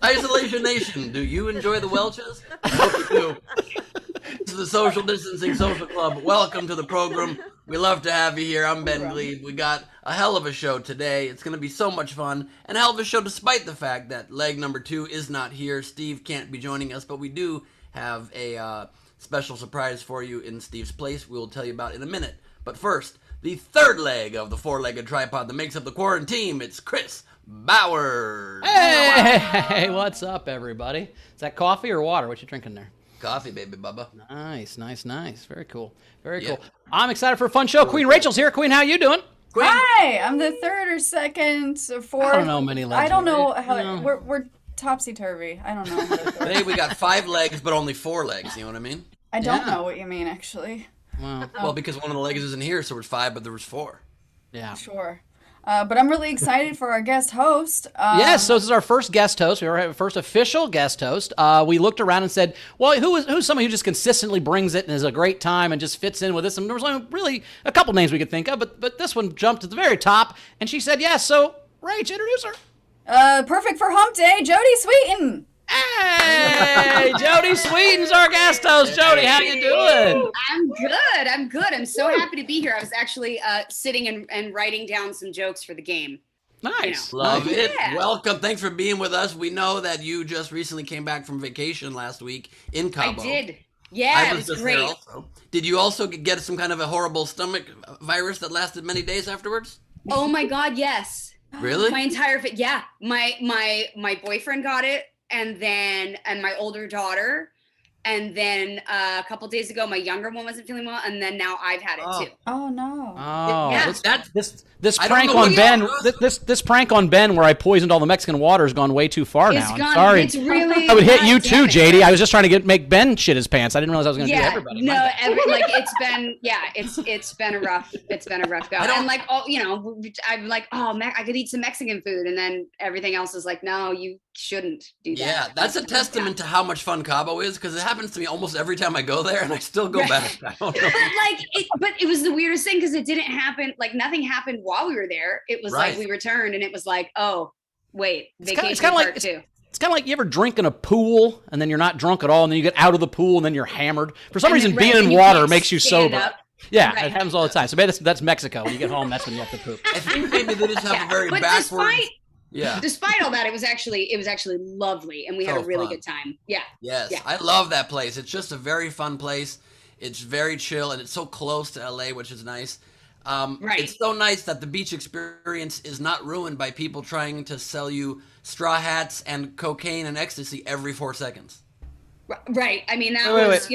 Isolation Nation, do you enjoy the Welches? I hope you do. This is the Social Distancing Social Club. Welcome to the program. We love to have you here. I'm Ben Gleib. We got a hell of a show today. It's going to be so much fun. And a hell of a show despite the fact that leg number 2 is not here. Steve can't be joining us, but we do have a special surprise for you in Steve's place we will tell you about in a minute. But first, the third leg of the four-legged tripod that makes up the quarantine. It's Chris Bowers. Hey, what's up, everybody? Is that coffee or water? What you drinking there? Coffee, baby bubba. Nice. Very cool. Cool. I'm excited for a fun show. Queen Rachel's here. Queen, how you doing? Queen. Hi, I'm the third or second or fourth. I don't know many legs. I don't know how we're topsy-turvy. I don't know. Today we got 5 legs, but only 4 legs. You know what I mean? I don't know what you mean, actually. Well, because one of the legs isn't here, so there's 5, but there was 4. Yeah. Sure. But I'm really excited for our guest host. Yes, so this is our first guest host. We are our first official guest host. We looked around and said, well, who's somebody who just consistently brings it and is a great time and just fits in with us? And there was only really a couple names we could think of, but this one jumped to the very top. And she said yes. So, Rach, introduce her. Perfect for hump day, Jody Sweeten. Hey, Jody Sweeten's our guest host. Jody, how you doing? I'm good. I'm so happy to be here. I was actually sitting and writing down some jokes for the game. Nice. Love it. Yeah. Welcome. Thanks for being with us. We know that you just recently came back from vacation last week in Cabo. I did. Yeah, it was just great. there also. Did you also get some kind of a horrible stomach virus that lasted many days afterwards? Oh my God, yes. Really? My entire yeah. My boyfriend got it, and my older daughter, and then a couple days ago my younger one wasn't feeling well, and then now I've had it too. Oh no. Oh, Yeah. this I don't prank know on what Ben. y'all- This prank on Ben, where I poisoned all the Mexican water, has gone way too far now. I'm sorry. It's really. I would hit you God too, damn it. JD. I was just trying to make Ben shit his pants. I didn't realize I was going to do everybody. No, it's been a rough go. And like, I'm like, I could eat some Mexican food, and then everything else is like, no, you shouldn't do that. Yeah, that's a testament to how much fun Cabo is, because it happens to me almost every time I go there, and I still go back. I don't know. But it was the weirdest thing because it didn't happen. Like nothing happened while we were there. It was like we returned, and it was like, oh, wait, vacation part 2. It's kind of like you ever drink in a pool and then you're not drunk at all, and then you get out of the pool and then you're hammered. For some reason, being in water makes you sober. Up. Yeah, Right. it happens all the time. So maybe that's Mexico. When you get home, that's when you have to poop. I think maybe they just have a very But backwards. despite all that, it was actually lovely, and we had So a really fun. good time. Yeah. Yes, Yeah. I love that place. It's just a very fun place. It's very chill, and it's so close to LA, which is nice. Right. It's so nice that the beach experience is not ruined by people trying to sell you straw hats and cocaine and ecstasy every 4 seconds. Right. I mean, that Wait.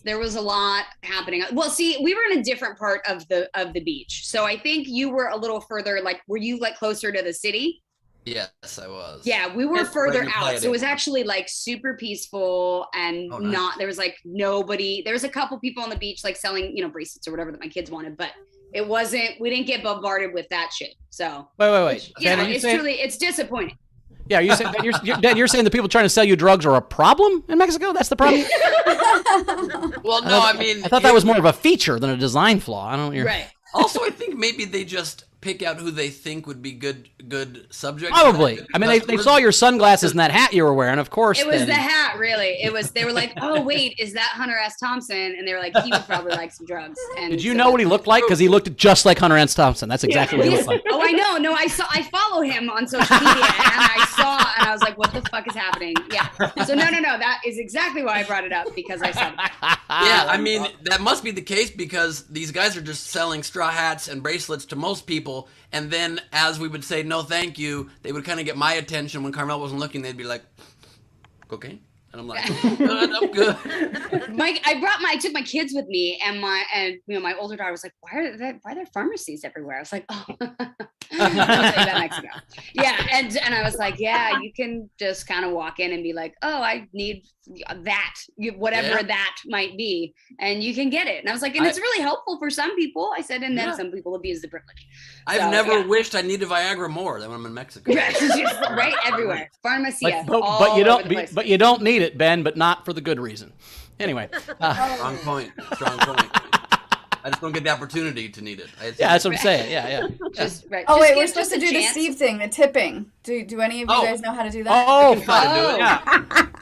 there was a lot happening. Well, see, we were in a different part of the beach. So I think you were a little further, like, were you like closer to the city? Yes, I was. Yeah, we were further Right in out. Playa So it was del- actually like super peaceful and nice. there was like nobody. There was a couple people on the beach like selling, bracelets or whatever that my kids wanted, but we didn't get bombarded with that shit. So Wait. yeah, Ben, it's disappointing. Yeah, you're saying the people trying to sell you drugs are a problem in Mexico? That's the problem? Well, no, I mean, I thought that was more of a feature than a design flaw. I don't know. Right. Also, I think maybe they just pick out who they think would be good subjects. Probably. I mean, they saw your sunglasses and that hat you were wearing, of course. It was the hat, really. They were like, oh, wait, is that Hunter S. Thompson? And they were like, he would probably like some drugs. And Did you know what he looked like? Because he looked just like Hunter S. Thompson. That's exactly what he looked like. Oh, I know. No, I follow him on social media, and I was like, what the fuck is happening? Yeah. So no. That is exactly why I brought it up, because I said that. Yeah, I mean, that must be the case because these guys are just selling straw hats and bracelets to most people. And then as we would say, no, thank you, they would kind of get my attention. When Carmel wasn't looking, they'd be like, cocaine? And I'm like, I'm good. I took my kids with me, and my older daughter was like, why are there pharmacies everywhere? I was like, oh, I'll tell you about Mexico. Yeah, and I was like, yeah, you can just kind of walk in and be like, oh, I need that, whatever that might be, and you can get it. And I was like, and it's really helpful for some people. I said, and then some people abuse the privilege. I've never wished I needed Viagra more than when I'm in Mexico. Right everywhere, pharmacia. But you don't need it, Ben, but not for the good reason. Anyway. Strong point. I just don't get the opportunity to need it. Yeah, that's what I'm saying. Yeah. Just, right. Oh Just wait, give we're us supposed a to do the chance. Steve thing, the tipping. Do any of you guys know how to do that? Oh, I can try to do it. yeah.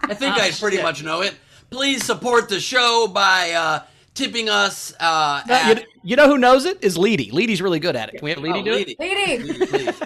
I think I pretty much know it. Please support the show by tipping us. You know who knows it? Is Leedy. Leedy's really good at it. Can we have Leedy do it? Leedy. Please.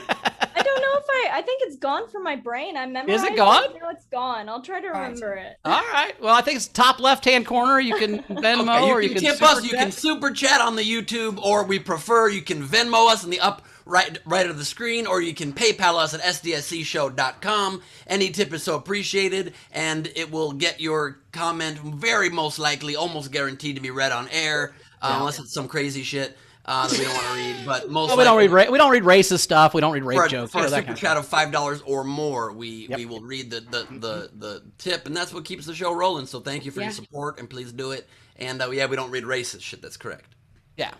I don't know if I think it's gone from my brain. I memorized Is it gone? No, it's gone. I'll try to remember it. All right. Well, I think it's top left-hand corner. You can Venmo Okay, or you you can can tip us. super You chat. can super chat on the YouTube, or we prefer you can Venmo us in the up right of the screen, or you can PayPal us at sdscshow.com. Any tip is so appreciated, and it will get your comment very most likely, almost guaranteed to be read on air, unless it's some crazy shit that we don't want to read. But most We don't likely, read. We don't read racist stuff. We don't read rape for, jokes. for a that super kind of chat of $5 or more, we will read the tip, and that's what keeps the show rolling. So thank you for your support, and please do it. And we don't read racist shit. That's correct. Yeah.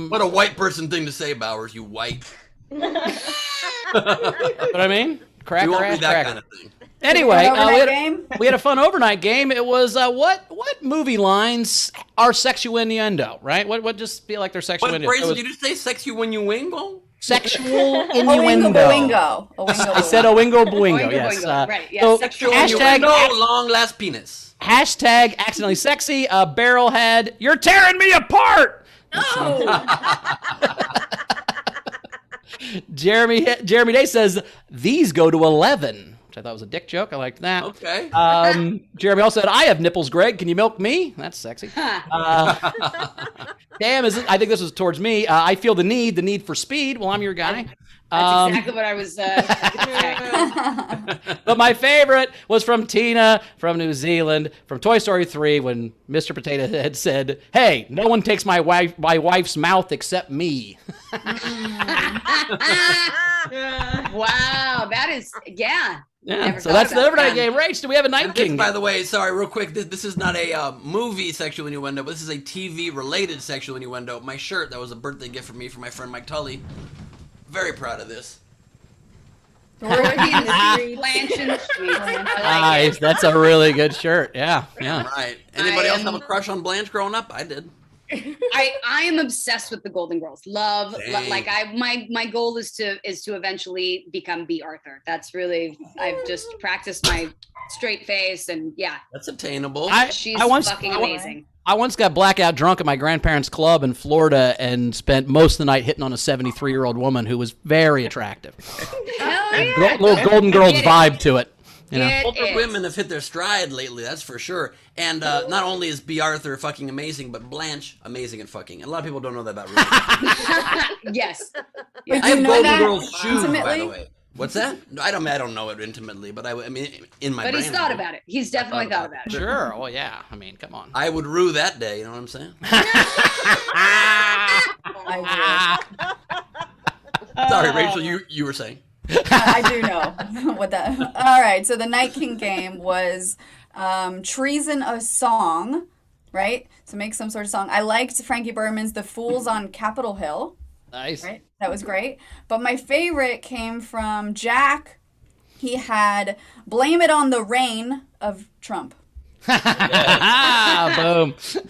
What a white person thing to say, Bowers. You white. What I mean? Cracker You won't ass read that cracker. kind of thing. Anyway, Overnight game? we had a fun overnight game. It was what movie lines are sexual innuendo, right? What just feel like they're sexual What innuendo? phrase did you say? Sexy when you wingle? Sexual Oingo innuendo. boingo. I said oingo boingo. Oingo Yes. boingo, right, yes. So Sexual when you hashtag wingle, long last penis. hashtag accidentally sexy. Barrelhead. You're tearing me apart. No. Jeremy Day says these go to 11, which I thought was a dick joke. I liked that. Okay. Jeremy also said, "I have nipples, Greg. Can you milk me?" That's sexy. Damn, I think this was towards me. I feel the need for speed. Well, I'm your guy. That's exactly what I was. But my favorite was from Tina from New Zealand from Toy Story 3 when Mr. Potato Head said, "Hey, no one takes my wife's mouth except me." Wow, that is Never So thought that's the about overnight that. game. Rach, do we have a night And this, king? by the way, sorry, real quick, this is not a movie sexual innuendo, but this is a TV-related sexual innuendo. My shirt, that was a birthday gift from me from my friend Mike Tully. Very proud of this. Dorothy in the street, Blanche in the street. I like Nice. it. That's a really good shirt. Yeah. Right. Anybody I else have am- a crush on Blanche growing up? I did. I am obsessed with the Golden Girls. Dang. My goal is to eventually become B. Arthur. That's really I've just practiced my straight face and That's attainable. she's once- fucking amazing. I once got blackout drunk at my grandparents' club in Florida and spent most of the night hitting on a 73-year-old woman who was very attractive. Hell yeah. Little Golden Girls Get it. vibe to it. You know? It Older is. women have hit their stride lately, that's for sure. And not only is B. Arthur fucking amazing, but Blanche amazing at fucking. And a lot of people don't know that about Ruby. Yes. Wait, I do have you know Golden that Girls shoes, by intimately? the way. What's that? No, I don't know it intimately, but I mean, in my But brain. he's I thought do. about it. He's definitely thought about it. Sure. Well, yeah. I mean, come on. I would rue that day, you know what I'm saying? I Sorry, Rachel, you were saying. I do know what that. All right, so the Night King game was treason a song, right? So make some sort of song. I liked Frankie Berman's "The Fools on Capitol Hill." Nice. Right, that was great. But my favorite came from Jack. He had "Blame It on the Rain" of Trump. Boom. So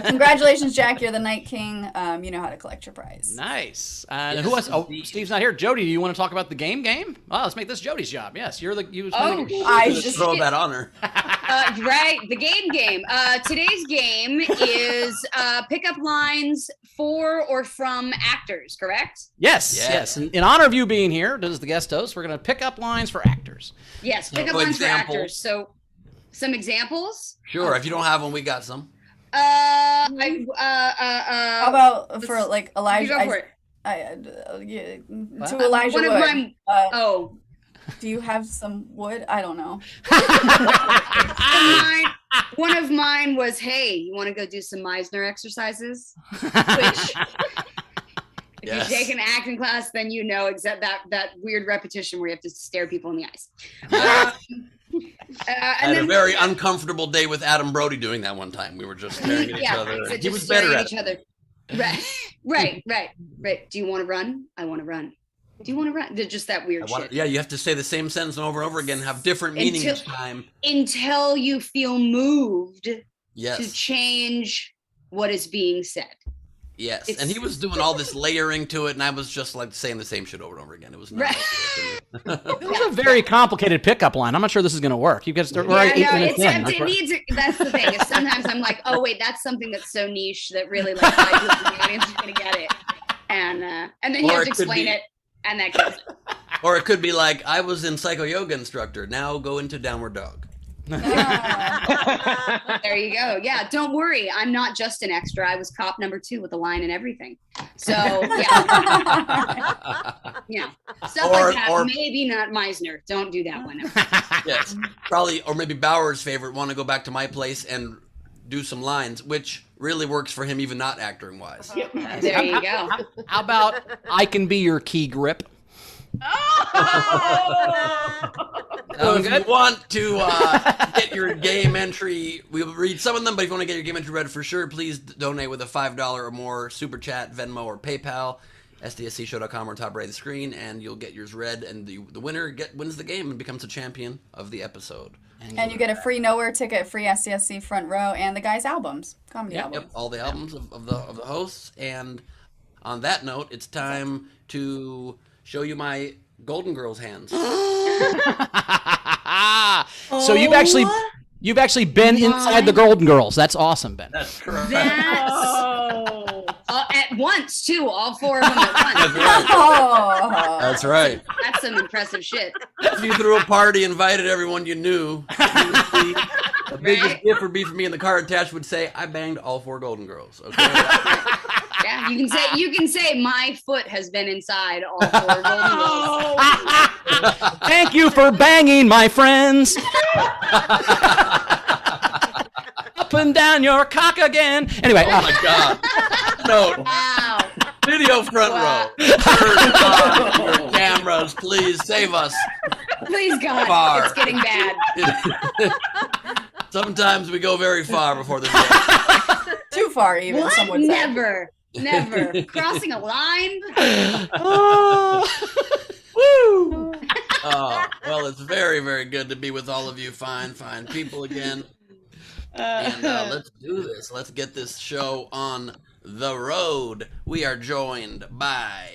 congratulations, Jack. You're the Night King. You know how to collect your prize. Nice. Yes, Who else? Oh, indeed. Steve's not here. Jody, do you want to talk about the game? Oh, let's make this Jody's job. Yes, you're the. Oh, I Just just throw that on her. right. The game. Today's game is pickup lines for or from actors, correct? Yes. Yeah. Yes. In honor of you being here, as the guest host, we're going to pick up lines for actors. Yes, pickup For lines example. for actors. So some exampls. Sure, if you don't have one, we got some. how about for like you Elijah? go for it. To Elijah One of Wood. mine. Oh, Do you have some wood? I don't know. one of mine was, hey, you want to go do some Meisner exercises? Which, if Yes. you take an acting class, then you know except that weird repetition where you have to stare people in the eyes. I And had a then very uncomfortable day with Adam Brody doing that one time. We were just staring at each other. so He just was better staring at each it. other. Right. Do you want to run? I want to run. Do you want to run? They're just that weird shit. Yeah, you have to say the same sentence over and over again, have different meaning Until- each time. Until you feel moved to Yes. change what is being said. Yes, It's- and he was doing all this layering to it, and I was just like saying the same shit over and over again. It was not. Right. It was a very complicated pickup line. I'm not sure this is going to work. You guys, we're already 8 minutes in. It needs. That's the thing. Is sometimes I'm like, oh wait, that's something that's so niche that really like 5 people in the audience is gonna get it, and then you Or have it to could explain be- it, and that kills it. Or it could be like, I was in psycho yoga instructor. Now go into downward dog. There you go. Yeah, don't worry. I'm not just an extra. I was cop number 2 with a line and everything. So yeah, stuff Or- like that. or- Maybe not Meisner. Don't do that one. Yes, probably, or maybe Bauer's favorite. Want to go back to my place and do some lines, which really works for him, even not acting wise. There you go. How about I can be your key grip? So if you want to get your game entry, we'll read some of them, but if you want to get your game entry read for sure, please donate with a $5 or more super chat, Venmo, or PayPal. SDSCshow.com or top right of the screen, and you'll get yours read, and the winner wins the game and becomes the champion of the episode. And you get a free Nowhere ticket, free SCSC front row, and the guys' albums, comedy albums. Yep, all the albums of the hosts. And on that note, it's time to show you my Golden Girls hands. So you've actually been inside the Golden Girls. That's awesome, Ben. That's correct. At once too, all 4 of them at once. Oh. That's right. That's some impressive shit. If you threw a party, invited everyone you knew, the biggest gift would be for me, and the card attached would say, "I banged all 4 Golden Girls." Okay. Yeah, you can say my foot has been inside all 4 Golden Girls. Thank you for banging, my friends. Up and down your cock again. Anyway. Oh my God. No. Wow. Video front Wow. row. Turn on your cameras, please save us. Please God, Far. it's getting bad. Sometimes we go very far before the day. Too far, even, What? some would say. Never. Crossing a line? Woo. Oh, well, it's very, very good to be with all of you fine people again. And let's do this. Let's get this show on the road. We are joined by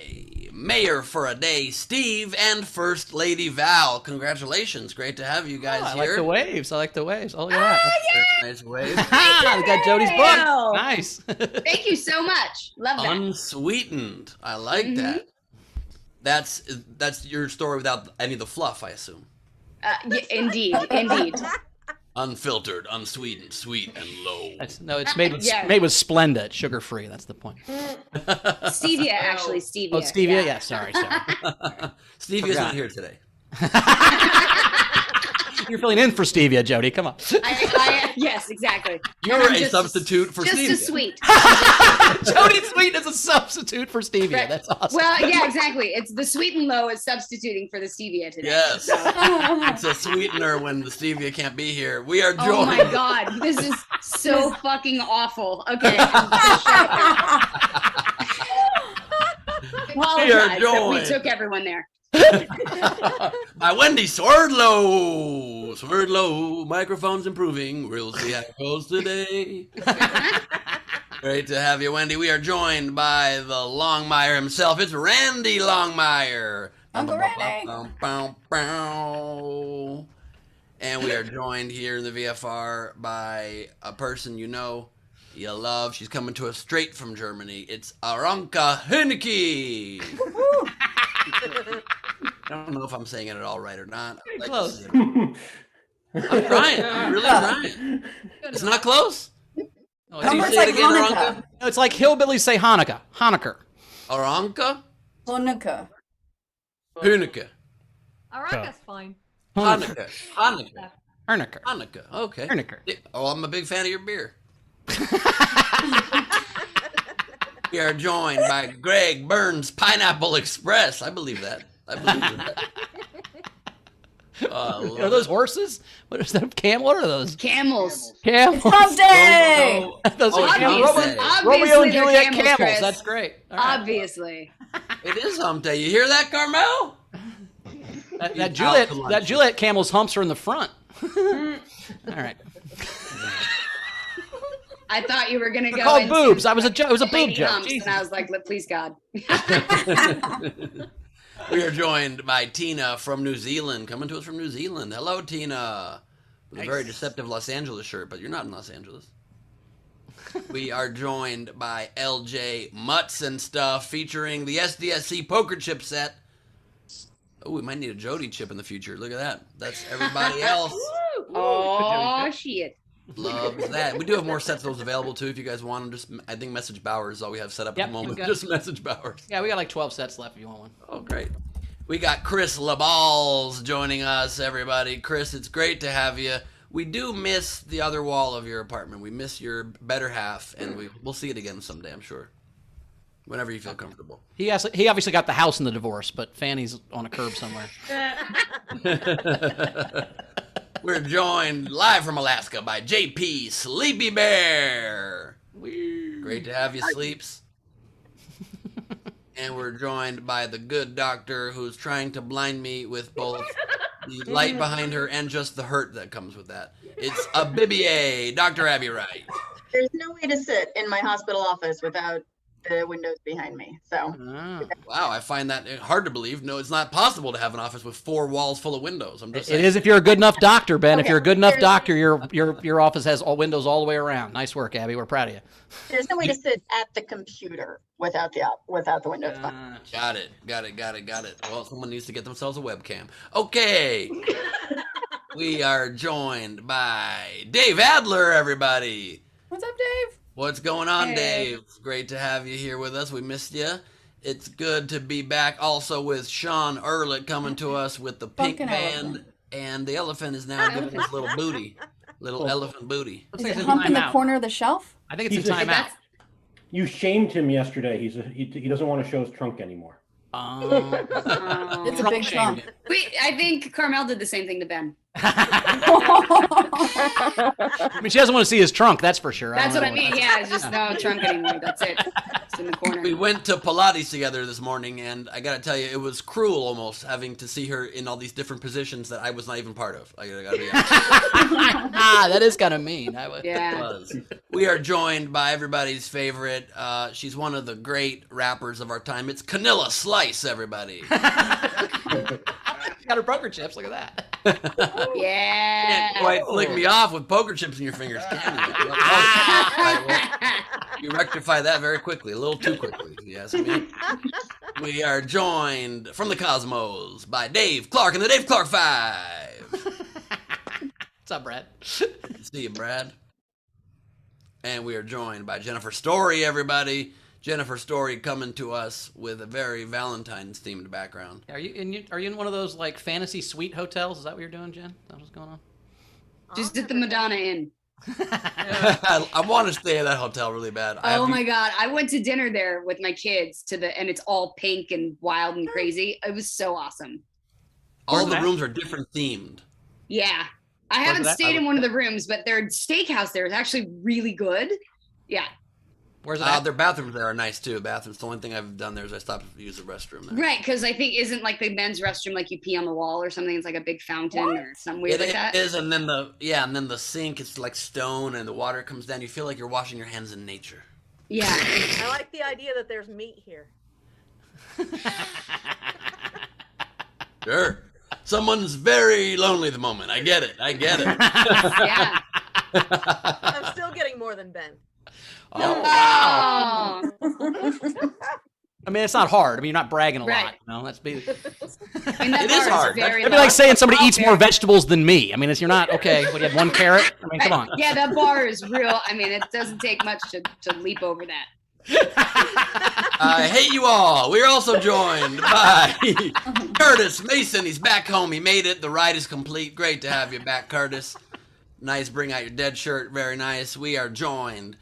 Mayor for a Day, Steve, and First Lady Val. Congratulations. Great to have you guys I here. like the waves. Oh, look at that. Nice wave. We got Jody's book. Wow. Nice. Thank you so much. Love that. Unsweetened. I like that. That's your story without any of the fluff, I assume. Yeah, indeed. Unfiltered, unsweetened, sweet and low. It's made with Yeah. made with Splenda. It's sugar-free. That's the point. Stevia, actually, stevia. Oh, stevia? Yeah, sorry. Stevia's not here today. You're filling in for stevia, Jody. Come on. Yes, exactly. You're a Just substitute for just stevia. a sweet. Jody Sweet is a substitute for stevia. Right. That's awesome. Well, yeah, exactly. It's the sweet and low is substituting for the stevia today. Yes. It's a sweetener when the stevia can't be here. We are joined. Oh my God, this is so fucking awful. Okay. Apologize that we joined. took everyone there. By Wendy Swordlow. Swordlow. Microphone's improving. We'll see how it goes today. Great to have you, Wendy. We are joined by the Longmire himself. It's Randy Longmire. Uncle Randy. And we are joined here in the VFR by a person you know, you love. She's coming to us straight from Germany. It's Aranka Henneke. I don't know if I'm saying it at all right or not. Like, Close. I'm trying. I'm really trying. It's not close. Oh, How do you Almost say it like again, Hanukkah. Aranka? No, it's like hillbillies say Hanukkah. Hanukkah. Aranka? Hanukkah. Hanukkah. Araka's fine. Hanukkah. Hanukkah. Hanukkah. Hanukkah. Okay. Hanukkah. Oh, I'm a big fan of your beer. We are joined by Greg Burns Pineapple Express. I believe that. I believe that. Oh, Are those horses? What is that? What are those? Camels. Camels. Hump day! Those are camels. Obviously, Romeo and they're Juliet camels, camels. Chris. That's great. All right. Obviously. It is hump day. You hear that, Carmel? That Juliet camel's humps are in the front. All right. I thought you were gonna They're go called into boobs. It was a boob lady joke. humps, Jesus. and I was like, please God. We are joined by Tina from New Zealand, coming to us from New Zealand. Hello, Tina. With a very deceptive Los Angeles shirt, but you're not in Los Angeles. We are joined by LJ Mutts and Stuff, featuring the SDSC poker chip set. Oh, we might need a Jody chip in the future. Look at that. That's everybody else. Oh shit. Loves that. We do have more sets of those available too if you guys want them. Just, I think message Bowers is all we have set up at the moment. Just message Bowers. Yeah, we got like 12 sets left if you want one. Oh, great. We got Chris LaBalls joining us, everybody. Chris, it's great to have you. We do miss the other wall of your apartment. We miss your better half, and we'll see it again someday, I'm sure. Whenever you feel comfortable. He obviously got the house in the divorce, but Fanny's on a curb somewhere. We're joined live from Alaska by JP Sleepy Bear. Great to have you, Sleeps. And we're joined by the good doctor who's trying to blind me with both the light behind her and just the hurt that comes with that. It's a Bibier, Dr. Abby Wright. There's no way to sit in my hospital office without the windows behind me. So Wow, I find that hard to believe. No, it's not possible to have an office with 4 walls full of windows. I'm just saying. It is if you're a good enough doctor, Ben. If Okay, you're a good enough there's- doctor, your office has all windows all the way around. Nice work, Abby. We're proud of you. there's no way to sit at the computer without the windows behind. Got it. Well, someone needs to get themselves a webcam. Okay. We are joined by Dave Adler, everybody. What's up, Dave? What's going on, Hey. Dave? Great to have you here with us. We missed you. It's good to be back also with Sean Ehrlich coming to us with the pink Fucking band. elephant. And the elephant is now giving us little booty. Little elephant booty. Is it humping the corner of the shelf? I think it's He's a a- timeout. You shamed him yesterday. He doesn't want to show his trunk anymore. It's a Trunk big shamed trunk. I think Carmel did the same thing to Ben. I mean, she doesn't want to see his trunk, that's for sure. That's don't what I know mean. Yeah, it's just no trunk anymore. That's it. It's in the corner. We went to Pilates together this morning, and I gotta tell you, it was cruel almost having to see her in all these different positions that I was not even part of. I gotta be honest. That is kind of mean. It Yeah. Was. We are joined by everybody's favorite. She's one of the great rappers of our time. It's Canilla Slice, everybody. Got her poker chips. Look at that. Yeah. Can't quite flick me off with poker chips in your fingers, can you? You rectify that very quickly, a little too quickly, if you ask me. We are joined from the cosmos by Dave Clark and the Dave Clark 5. What's up, Brad? See you, Brad. And we are joined by Jennifer Story, everybody. Jennifer Story coming to us with a very Valentine's themed background. Are you in one of those like fantasy suite hotels? Is that what you're doing, Jen? Is that what's going on? Just at the Madonna Inn. I want to stay at that hotel really bad. Oh my God. I went to dinner there with my kids and it's all pink and wild and crazy. It was so awesome. All the rooms are different themed. Yeah. I haven't stayed in one of the rooms, but their steakhouse there is actually really good. Yeah. Where's it at? Their bathrooms there are nice too. Bathrooms. The only thing I've done there is I stopped to use the restroom there. Right. Because I think isn't like the men's restroom like you pee on the wall or something. It's like a big fountain or something weird like that. It is, and then the sink is like stone, and the water comes down. You feel like you're washing your hands in nature. Yeah. I like the idea that there's meat here. Sure. Someone's very lonely at the moment. I get it. Yeah. I'm still getting more than Ben. Oh, wow. Oh. I mean, it's not hard. I mean, you're not bragging a Right. lot. You know, that's be. And that It is bar hard. very It'd be like large. saying somebody Oh, eats more vegetables than me. I mean, you're not okay. What, you have 1 carrot? I mean, come on. Yeah, that bar is real. I mean, it doesn't take much to leap over that. I hate you all. We're also joined by Curtis Mason. He's back home. He made it. The ride is complete. Great to have you back, Curtis. Nice. Bring out your dead shirt. Very nice. We are joined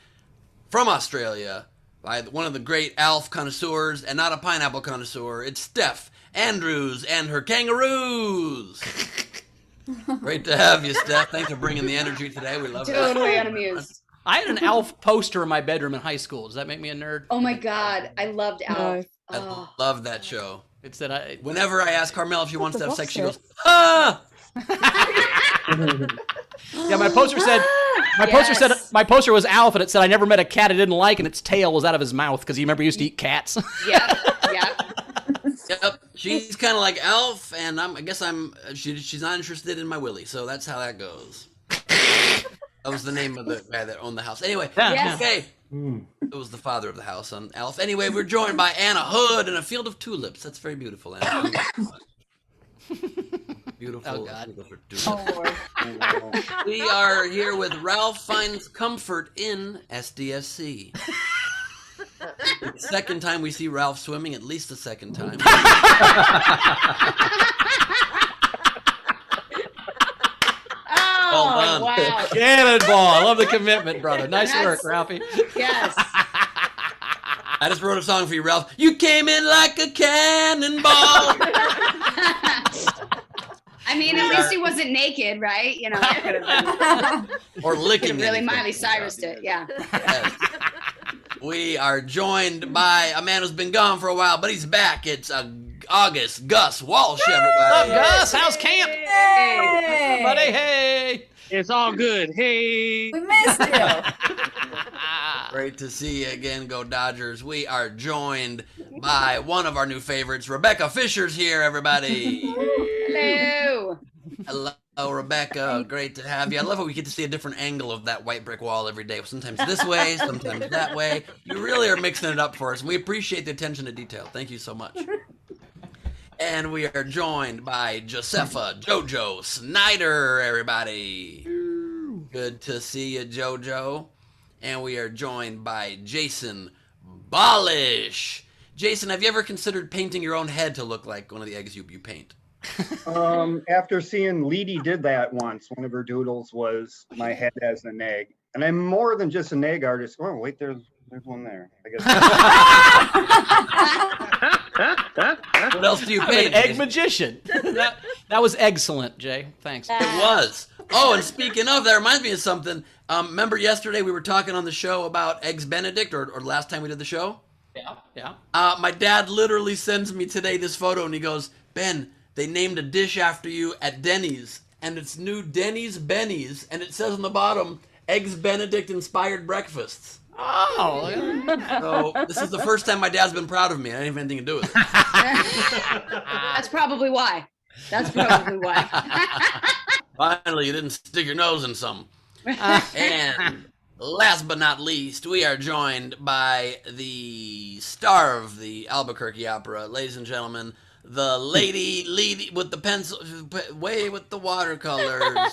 from Australia by one of the great Alf connoisseurs and not a pineapple connoisseur. It's Steph Andrews and her kangaroos. Great to have you, Steph. Thanks for bringing the energy today. We love it. Totally unamused. I had an Alf poster in my bedroom in high school. Does that make me a nerd? Oh my God. I loved Alf. I Oh. love that show. It's that I. Whenever I ask Carmel if she wants to have sex, she goes, ah! Yeah, my poster said My poster was Alf, and it said I never met a cat I didn't like, and its tail was out of his mouth because he remember he used to eat cats. Yeah. Yep, she's kind of like Alf, and she's not interested in my Willie, so that's how that goes. That was the name of the guy that owned the house. Anyway, okay. It was the father of the house on Alf. Anyway, we're joined by Anna Hood in a field of tulips. That's very beautiful, Anna. Beautiful. Oh, God. Lord. We are here with Ralph Finds Comfort in SDSC. The second time we see Ralph swimming, at least the second time. Well done. Wow. Cannonball. I love the commitment, brother. Nice work, Ralphie. Yes. I just wrote a song for you, Ralph. You came in like a cannonball. I mean, at least he wasn't naked, right? You know, that could have been Or licking really anything. Miley Cyrus it. Yeah. Yes. We are joined by a man who's been gone for a while, but he's back. It's August Gus Walsh, everybody. What's up, Gus? How's camp? Hey. Buddy, hey. It's all good. Hey. We missed you. Great to see you again, go Dodgers. We are joined by one of our new favorites, Rebecca Fisher's here, everybody. Hello. Hello, Rebecca. Great to have you. I love how we get to see a different angle of that white brick wall every day. Sometimes this way, sometimes that way. You really are mixing it up for us, and we appreciate the attention to detail. Thank you so much. And we are joined by Josepha JoJo Snyder, everybody. Good to see you, JoJo. And we are joined by Jason Bolish. Jason, have you ever considered painting your own head to look like one of the eggs you paint? After seeing Leedy did that once, one of her doodles was my head as an egg. And I'm more than just an egg artist. Oh, wait, there's one there. I guess. What else do you I'm paint? an egg Jason? magician. That was excellent, Jay. Thanks. It was. Oh, and speaking of, that reminds me of something. Remember yesterday we were talking on the show about Eggs Benedict, or last time we did the show? Yeah. My dad literally sends me today this photo, and he goes, Ben, they named a dish after you at Denny's, and it's new Denny's Benny's, and it says on the bottom, Eggs Benedict inspired breakfasts. Oh. So this is the first time my dad's been proud of me. I didn't have anything to do with it. That's probably why. Finally, you didn't stick your nose in some. And last but not least, we are joined by the star of the Albuquerque Opera, ladies and gentlemen, the lady with the pencil, way with the watercolors.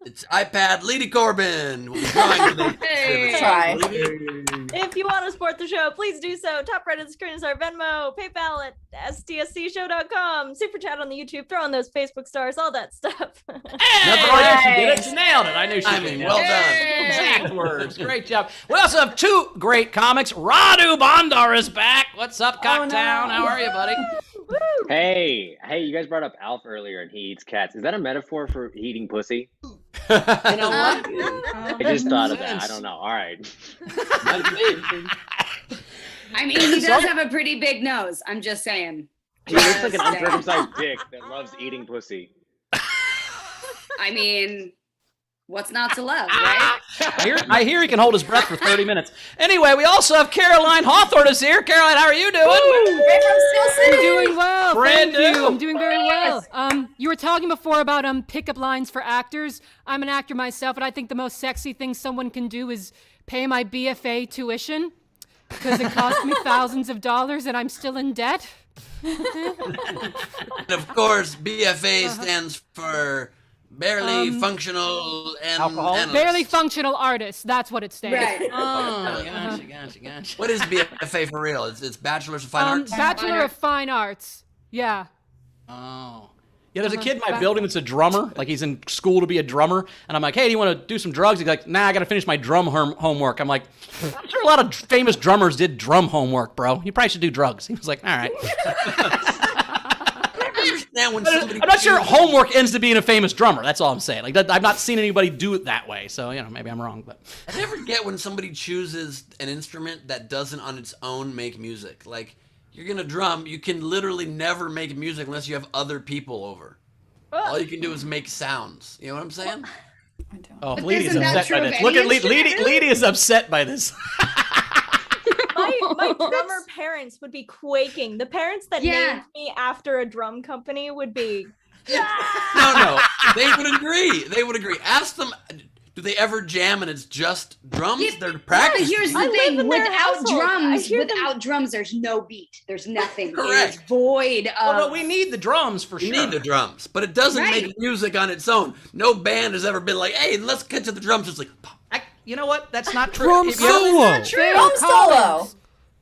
It's iPad, Leedy Corbin. We're drawing today. Try. If you want to support the show, please do so. Top right of the screen is our Venmo, PayPal at sdscshow.com, Super Chat on the YouTube, throw in those Facebook stars, all that stuff. She did it. She nailed it. I knew she did. Well done. Exact words. Great job. We also have two great comics. Radu Bondar is back. What's up, Cocktown? How are you, buddy? Hey, you guys brought up Alf earlier and he eats cats. Is that a metaphor for eating pussy? You know what? I just thought of that. I don't know. All right. I mean, he does have a pretty big nose. I'm just saying. He looks like an uncircumcised dick that loves eating pussy. I mean, what's not to love, right? I hear he can hold his breath for 30 minutes. Anyway, we also have Caroline Hawthorne is here. Caroline, how are you doing? Right from Steel City. I'm doing well. Brand Thank new. you. I'm doing very well. You were talking before about pickup lines for actors. I'm an actor myself, and I think the most sexy thing someone can do is pay my BFA tuition because it cost me thousands of dollars, and I'm still in debt. And of course, BFA stands for barely functional and analyst. Barely functional artists. That's what it stands. Right. Oh, gotcha. What is BFA for real? It's Bachelor's of Fine Arts? Bachelor of Fine Arts. Yeah. Oh. Yeah, there's a kid in my building that's a drummer. Like, he's in school to be a drummer. And I'm like, hey, do you want to do some drugs? He's like, nah, I got to finish my drum homework. I'm like, I'm sure a lot of famous drummers did drum homework, bro. You probably should do drugs. He was like, all right. When somebody I'm not sure homework ends up being a famous drummer. That's all I'm saying. Like, I've not seen anybody do it that way. So, maybe I'm wrong. But I never get when somebody chooses an instrument that doesn't on its own make music. Like, you're going to drum, you can literally never make music unless you have other people over. All you can do is make sounds. You know what I'm saying? I don't. Oh, But Leedy's isn't that upset true by of this. any Look at instrument, Leedy is upset by this. My drummer parents would be quaking. The parents that Yeah. named me after a drum company would be. No, they would agree. They would agree. Ask them, do they ever jam and it's just drums? Yeah, They're practicing. Here's the I live thing: in their without household. I drums, hear them- without drums, there's no beat. There's nothing. Correct. It's void of. Oh, no, we need the drums for You sure. need the drums, but it doesn't Right. make music on its own. No band has ever been like, hey, let's get to the drums. It's like, pop, You know what? That's not true. Drum If you ever- solo. Drum solo.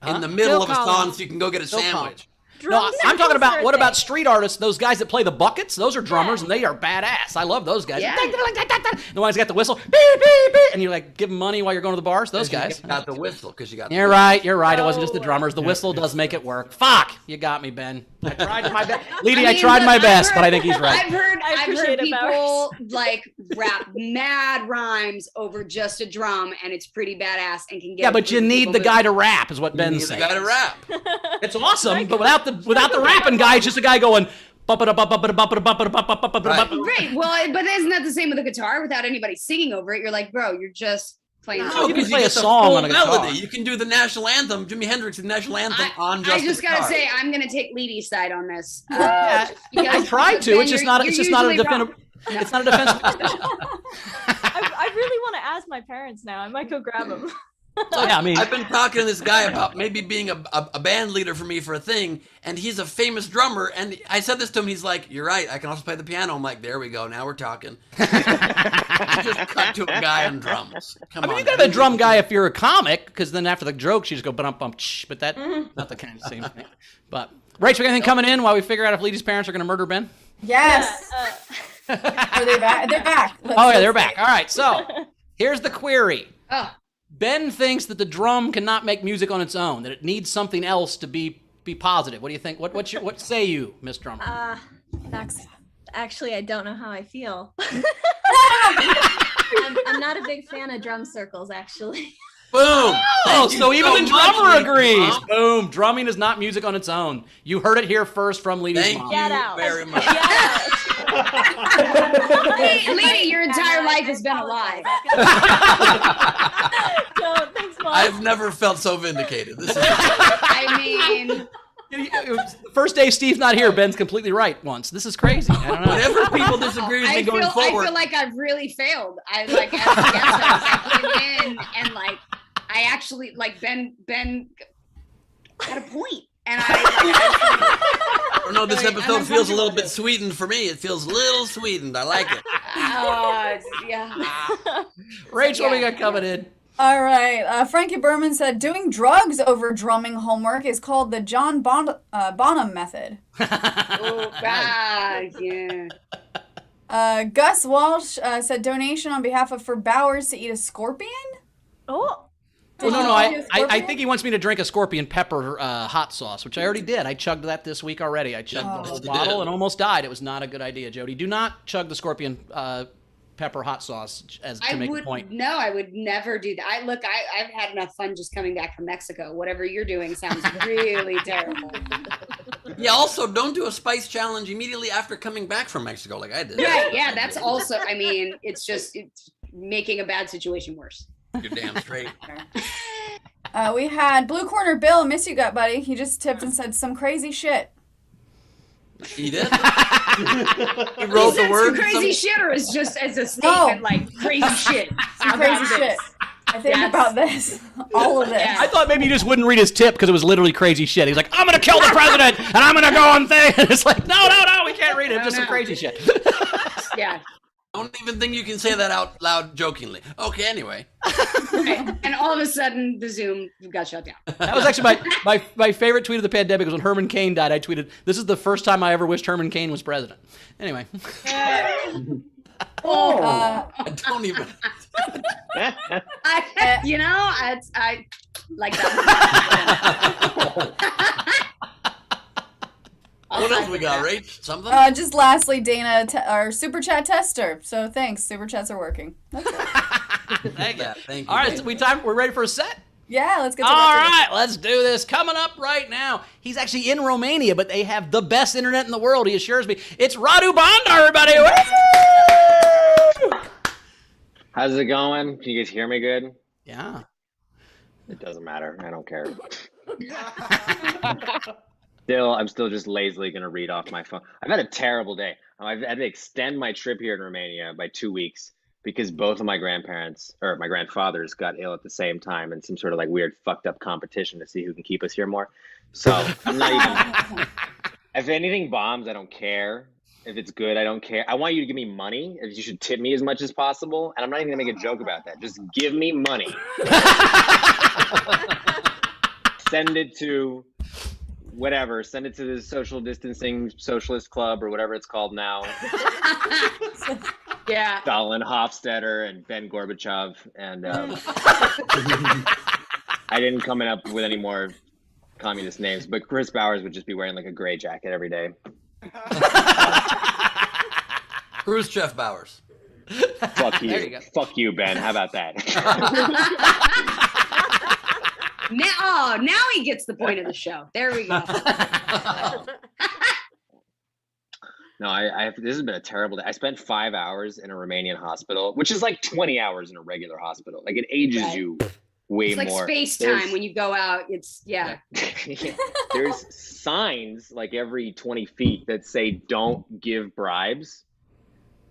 in the middle Phil of a song Collins. so you can go get a Phil sandwich. No, I'm talking about what about street artists? Those guys that play the buckets. Those are drummers, Yeah. and they are badass. I love those guys. Yeah. The ones that got the whistle, beep, beep, beep, and you like give them money while you're going to the bars. Those guys. You got the whistle because you got. You're right. You're right. It wasn't just the drummers. The whistle does make it work. Fuck, you got me, Ben. I tried my best. Leedy, I tried my best, but I think he's right. I've heard appreciate it, people like rap mad rhymes over just a drum, and it's pretty badass and can get. Yeah, but you need the guy to rap, is what You Ben's need the saying. guy to rap. It's awesome, but without the rapping guy, it's just a guy going. Right. Well, but isn't that the same with the guitar? Without anybody singing over it, you're like, bro, you're just playing. No, you can because play a get the song full on a guitar. melody. You can do the national anthem. Jimi Hendrix did the national anthem on just I just the gotta guitar. say, I'm gonna take Leedy's side on this. I because tried to. Ben, It's just not. It's you're just not a usually definitive. wrong. It's not a defensive. I really want to ask my parents now. I might go grab them. So, yeah, I mean, I've been talking to this guy about maybe being a band leader for me for a thing, and he's a famous drummer. And I said this to him, he's like, "You're right. I can also play the piano." I'm like, "There we go. Now we're talking." Just cut to a guy on drums. Come I mean, on. you got a drum guy if you're a comic, because then after the jokes, you just go bump bump. But that not the kind of same thing. But Rachel, anything coming in while we figure out if Leedy's parents are going to murder Ben? Yes. Are they back? They're back. Oh yeah, they're back. All right. So here's the query. Oh. Ben thinks that the drum cannot make music on its own; that it needs something else to be positive. What do you think? What say you, Miss Drummer? Actually, I don't know how I feel. I'm not a big fan of drum circles, actually. Boom! Thank Oh, you so even so the much, drummer Leedy. agrees. Boom! Drumming is not music on its own. You heard it here first from Leedy's Thank mom. Get you out. very much. Leedy, your entire life has been a lie. No, thanks, Mom. I've never felt so vindicated. This is I mean, First day Steve's not here, Ben's completely right once. This is crazy. I don't know. whenever people disagree with me I going feel forward. like I've really failed. I like as a guest host, I came in and like I actually like Ben had a point, and I don't know, this episode feels a little bit sweetened for me. It feels a little sweetened. I like it. Yeah. Rachel, what we got coming in? All right. Frankie Berman said doing drugs over drumming homework is called the John Bonham method. Oh God, yeah. Gus Walsh said donation on behalf of for Bowers to eat a scorpion. Oh. Oh, no, I think he wants me to drink a scorpion pepper hot sauce, which I already did. I chugged that this week already. I chugged the whole bottle and almost died. It was not a good idea, Jody. Do not chug the scorpion pepper hot sauce to make a point. No, I would never do that. I've had enough fun just coming back from Mexico. Whatever you're doing sounds really terrible. Yeah, also, don't do a spice challenge immediately after coming back from Mexico like I did. Right, yeah, that's also, I mean, it's making a bad situation worse. You're damn straight. We had Blue Corner Bill, miss you gut, buddy. He just tipped and said some crazy shit. He did? He wrote the word. Some crazy shit, or is just as a statement like crazy shit. Some crazy shit. I think about this. All of this. I thought maybe he just wouldn't read his tip because it was literally crazy shit. He's like, I'm going to kill the president and I'm going to go on thing. And it's like, no, we can't read it. It's just some crazy shit. Yeah. I don't even think you can say that out loud jokingly. Okay, anyway. Okay. And all of a sudden, the Zoom got shut down. That was actually my favorite tweet of the pandemic was when Herman Cain died. I tweeted, this is the first time I ever wished Herman Cain was president. Anyway. I don't even. I like that. What else we got, Rach? Something? Just lastly, Dana, our super chat tester. So thanks. Super chats are working. That's it. Thank you. Thank you. All right, so we're ready for a set? Yeah, let's get to All that. right, let's do this. Coming up right now, he's actually in Romania, but they have the best internet in the world, he assures me. It's Radu Bondar, everybody. Woo! How's it going? Can you guys hear me good? Yeah. It doesn't matter. I don't care. I'm still just lazily going to read off my phone. I've had a terrible day. I've had to extend my trip here in Romania by 2 weeks because both of my grandparents or my grandfathers got ill at the same time in some sort of like weird fucked up competition to see who can keep us here more. So I'm not even, if anything bombs, I don't care. If it's good, I don't care. I want you to give me money. If you should tip me as much as possible. And I'm not even gonna make a joke about that. Just give me money. Send it to whatever. Send it to the social distancing socialist club or whatever it's called now. Yeah. Stalin, Hofstetter, and Ben Gorbachev. And I didn't come up with any more communist names, but Chris Bowers would just be wearing like a gray jacket every day. Khrushchev Bowers. Fuck you. There you go. Fuck you, Ben. How about that? Now he gets the point of the show. There we go. No, this has been a terrible day. I spent 5 hours in a Romanian hospital, which is like 20 hours in a regular hospital. Like it ages you way It's like more. space time when you go out. It's There's signs like every 20 feet that say don't give bribes,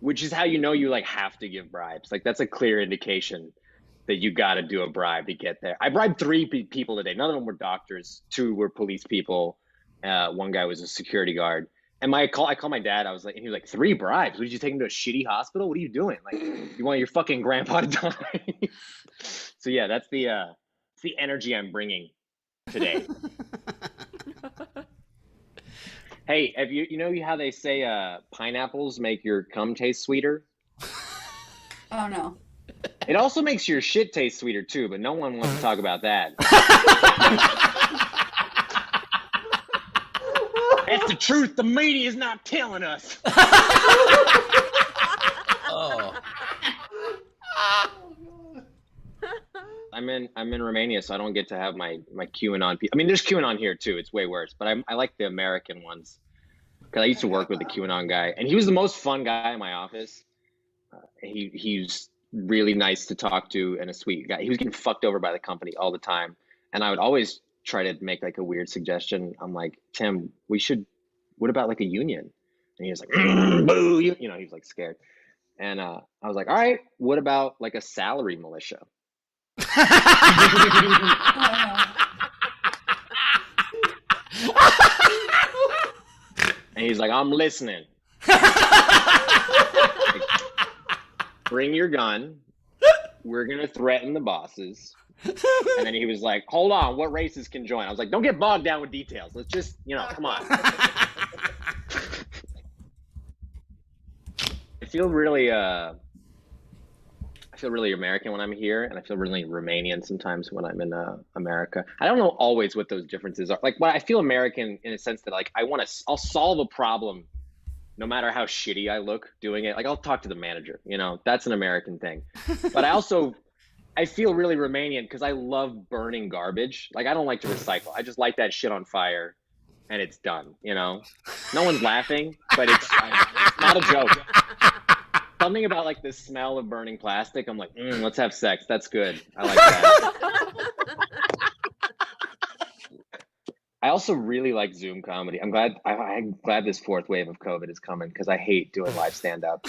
which is how you know you like have to give bribes. Like that's a clear indication that you got to do a bribe to get there. I bribed 3 people today. None of them were doctors. 2 were police people. One guy was a security guard. And I call my dad. I was like, and he was like, 3 bribes. Would you take him to a shitty hospital? What are you doing? Like, you want your fucking grandpa to die? So yeah, that's the energy I'm bringing today. Hey, have you know how they say pineapples make your cum taste sweeter? Oh no. It also makes your shit taste sweeter too, but no one wants to talk about that. That's the truth. The media is not telling us. Oh. I'm in Romania, so I don't get to have my QAnon people. I mean, there's QAnon here too. It's way worse, but I like the American ones because I used to work with a QAnon guy, and he was the most fun guy in my office. He's really nice to talk to and a sweet guy. He was getting fucked over by the company all the time, and I would always try to make like a weird suggestion. I'm like, Tim, what about like a union? And he was like, boo, he was like scared. And I was like, all right, what about like a salary militia? And he's like, I'm listening. Like, bring your gun. We're going to threaten the bosses. And then he was like, hold on, what races can join? I was like, don't get bogged down with details. Let's just, come on. I feel really American when I'm here, and I feel really Romanian sometimes when I'm in America. I don't know always what those differences are. Like, but I feel American in a sense that like I'll solve a problem no matter how shitty I look doing it. Like I'll talk to the manager, that's an American thing. But I feel really Romanian because I love burning garbage. Like I don't like to recycle. I just light that shit on fire and it's done, No one's laughing, but it's not a joke. Something about like the smell of burning plastic. I'm like, let's have sex. That's good. I like that. I also really like Zoom comedy. I'm glad this 4th wave of COVID is coming because I hate doing live stand-up.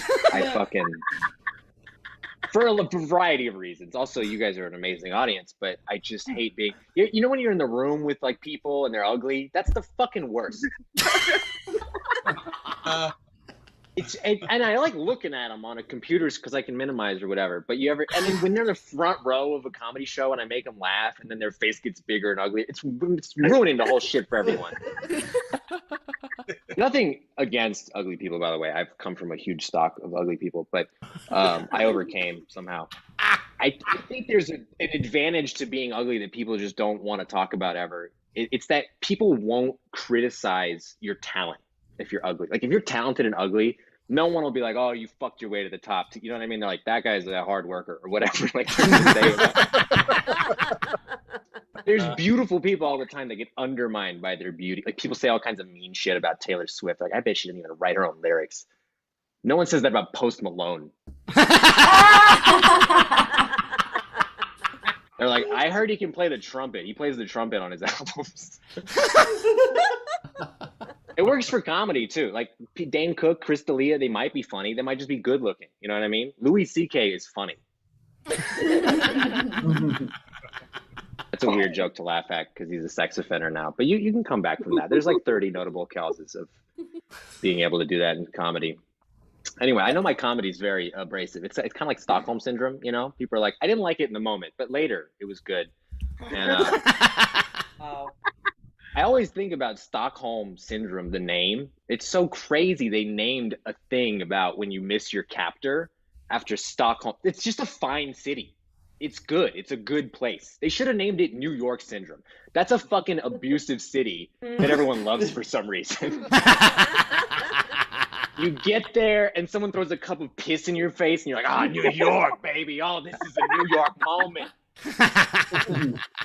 For a variety of reasons. Also, you guys are an amazing audience, but I just hate being, when you're in the room with like people and they're ugly, that's the fucking worst. And I like looking at them on a computer because I can minimize or whatever. But and then when they're in the front row of a comedy show and I make them laugh and then their face gets bigger and ugly, it's ruining the whole shit for everyone. Nothing against ugly people, by the way. I've come from a huge stock of ugly people, but I overcame somehow. I think there's an advantage to being ugly that people just don't want to talk about ever. It's that people won't criticize your talent if you're ugly. Like if you're talented and ugly, no one will be like, "Oh, you fucked your way to the top." You know what I mean? They're like, "That guy's a hard worker" or whatever. Like, there's beautiful people all the time that get undermined by their beauty. Like people say all kinds of mean shit about Taylor Swift. Like I bet she didn't even write her own lyrics. No one says that about Post Malone. They're like, I heard he can play the trumpet. He plays the trumpet on his albums. It works for comedy too. Like Dane Cook, Chris D'Elia, they might be funny. They might just be good looking. You know what I mean? Louis C.K. is funny. That's a weird joke to laugh at because he's a sex offender now. But you can come back from that. There's like 30 notable causes of being able to do that in comedy. Anyway, I know my comedy is very abrasive. It's kind of like Stockholm Syndrome, you know? People are like, I didn't like it in the moment, but later it was good. And I always think about Stockholm Syndrome, the name. It's so crazy they named a thing about when you miss your captor after Stockholm. It's just a fine city. It's good. It's a good place. They should have named it New York Syndrome. That's a fucking abusive city that everyone loves for some reason. You get there and someone throws a cup of piss in your face and you're like, New York, baby. Oh, this is a New York moment.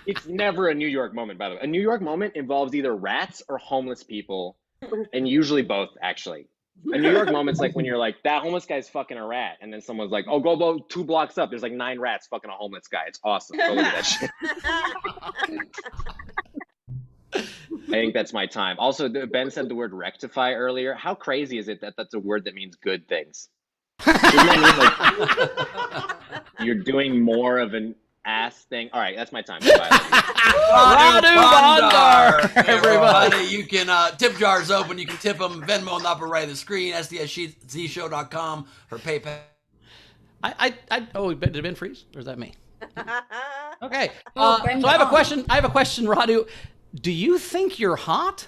It's never a New York moment, by the way. A New York moment involves either rats or homeless people, and usually both, actually. A New York moment's like when you're like, that homeless guy's fucking a rat, and then someone's like, oh, go 2 blocks up. There's like 9 rats fucking a homeless guy. It's awesome. Go look at that shit. I think that's my time. Also, Ben said the word rectify earlier. How crazy is it that that's a word that means good things? Shouldn't that mean like you're doing more of an ass thing? All right, that's my time. Radu Bondar. Everybody, you can tip jars open. You can tip them. Venmo on the upper right of the screen. SDSZshow.com or PayPal. Did Ben freeze? Or is that me? Okay. Oh, so I have a question. Radu. Do you think you're hot?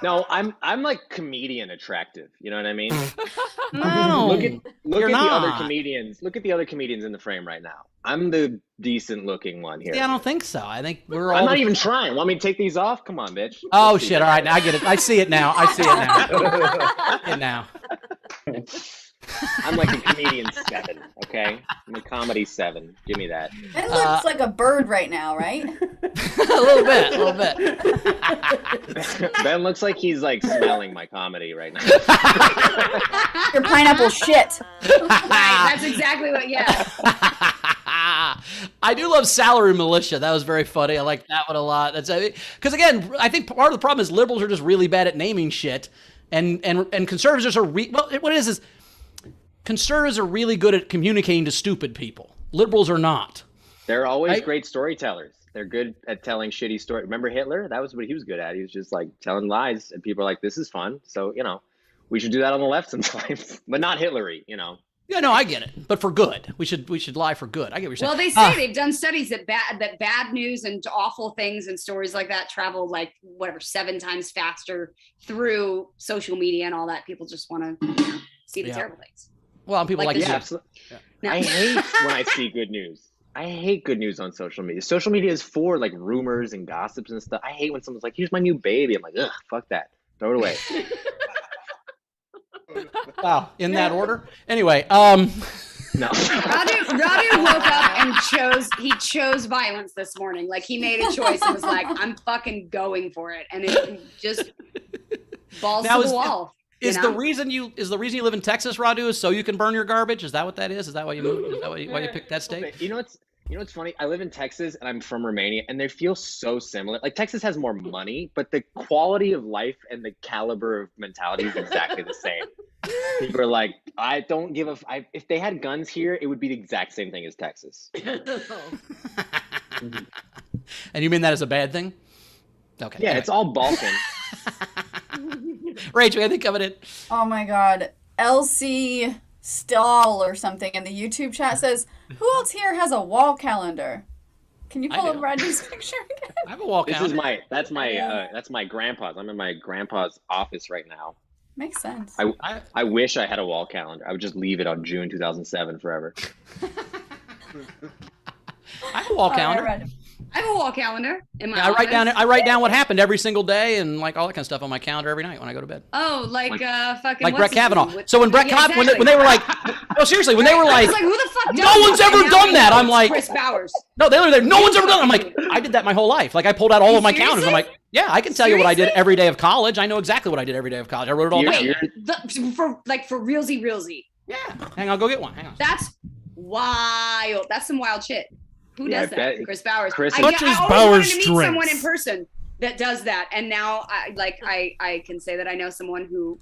No, I'm like comedian attractive. You know what I mean? No, look at you're the not. other comedians. Look at the other comedians in the frame right now. I'm the decent looking one here. Yeah, I don't think so. I think we're all. I'm not even trying. Want me to take these off? Come on, bitch. Oh Let's see shit! that. All right, now I get it. I see it now. I see it now. I'm like a comedian 7. Okay, I'm a comedy 7. Give me that. It looks like a bird right now, right? a little bit. Ben looks like he's like smelling my comedy right now. Your pineapple shit. Right, that's exactly what. Yeah. I do love Salary Militia. That was very funny. I like that one a lot. That's because again, I think part of the problem is liberals are just really bad at naming shit, and conservatives are what it is conservatives are really good at communicating to stupid people. Liberals are not. They're always great storytellers. They're good at telling shitty stories. Remember Hitler? That was what he was good at. He was just like telling lies, and people are like, "This is fun." So we should do that on the left sometimes, but not Hillary. Yeah, no, I get it, but for good. We should lie for good. I get what you're saying. Well, they say they've done studies that bad news and awful things and stories like that travel like 7 times faster through social media and all that. People just want to see the terrible things. Well, people like absolutely. Yeah. I hate when I see good news. I hate good news on social media. Social media is for like rumors and gossips and stuff. I hate when someone's like, "Here's my new baby." I'm like, ugh, fuck that. Throw it away. Wow, in that order. Anyway, no. Radu woke up and chose violence this morning. Like he made a choice and was like, "I'm fucking going for it," and it just balls to the wall. Is the reason you live in Texas, Radu, is so you can burn your garbage? Is that what that is? Is that why you moved? Is that why you picked that state? Okay. You know what's funny? I live in Texas and I'm from Romania, and they feel so similar. Like Texas has more money, but the quality of life and the caliber of mentality is exactly the same. People are like, I don't give a. If they had guns here, it would be the exact same thing as Texas. And you mean that as a bad thing? Okay. Yeah, it's all Balkan. Rachel, anything coming in? Oh my God. Elsie Stahl or something in the YouTube chat says, who else here has a wall calendar? Can you pull up Radu's picture again? I have a wall calendar. That's my grandpa's. I'm in my grandpa's office right now. Makes sense. I wish I had a wall calendar. I would just leave it on June 2007 forever. I have a wall calendar. I have a wall calendar in my I office. write down what happened every single day and like all that kind of stuff on my calendar every night when I go to bed. Oh, like fucking like what's Brett his name? Kavanaugh. So when Brett Kavanaugh, when they were like, no, seriously, when they were I like, was like, who the fuck no does one's that? ever And now done he that. knows I'm like, Chris Bowers. No, no one's ever done it. I'm like, I did that my whole life. Like I pulled out all of my calendars. I'm like, yeah, I can tell you what I did every day of college. I know exactly what I did every day of college. I wrote it all down. For realsy. Yeah. Hang on, go get one. Hang on. Wild. That's some wild shit. Who does that? Chris Bowers. Chris I Much as always Bowers wanted to meet drinks. someone in person that does that, and now I can say that I know someone who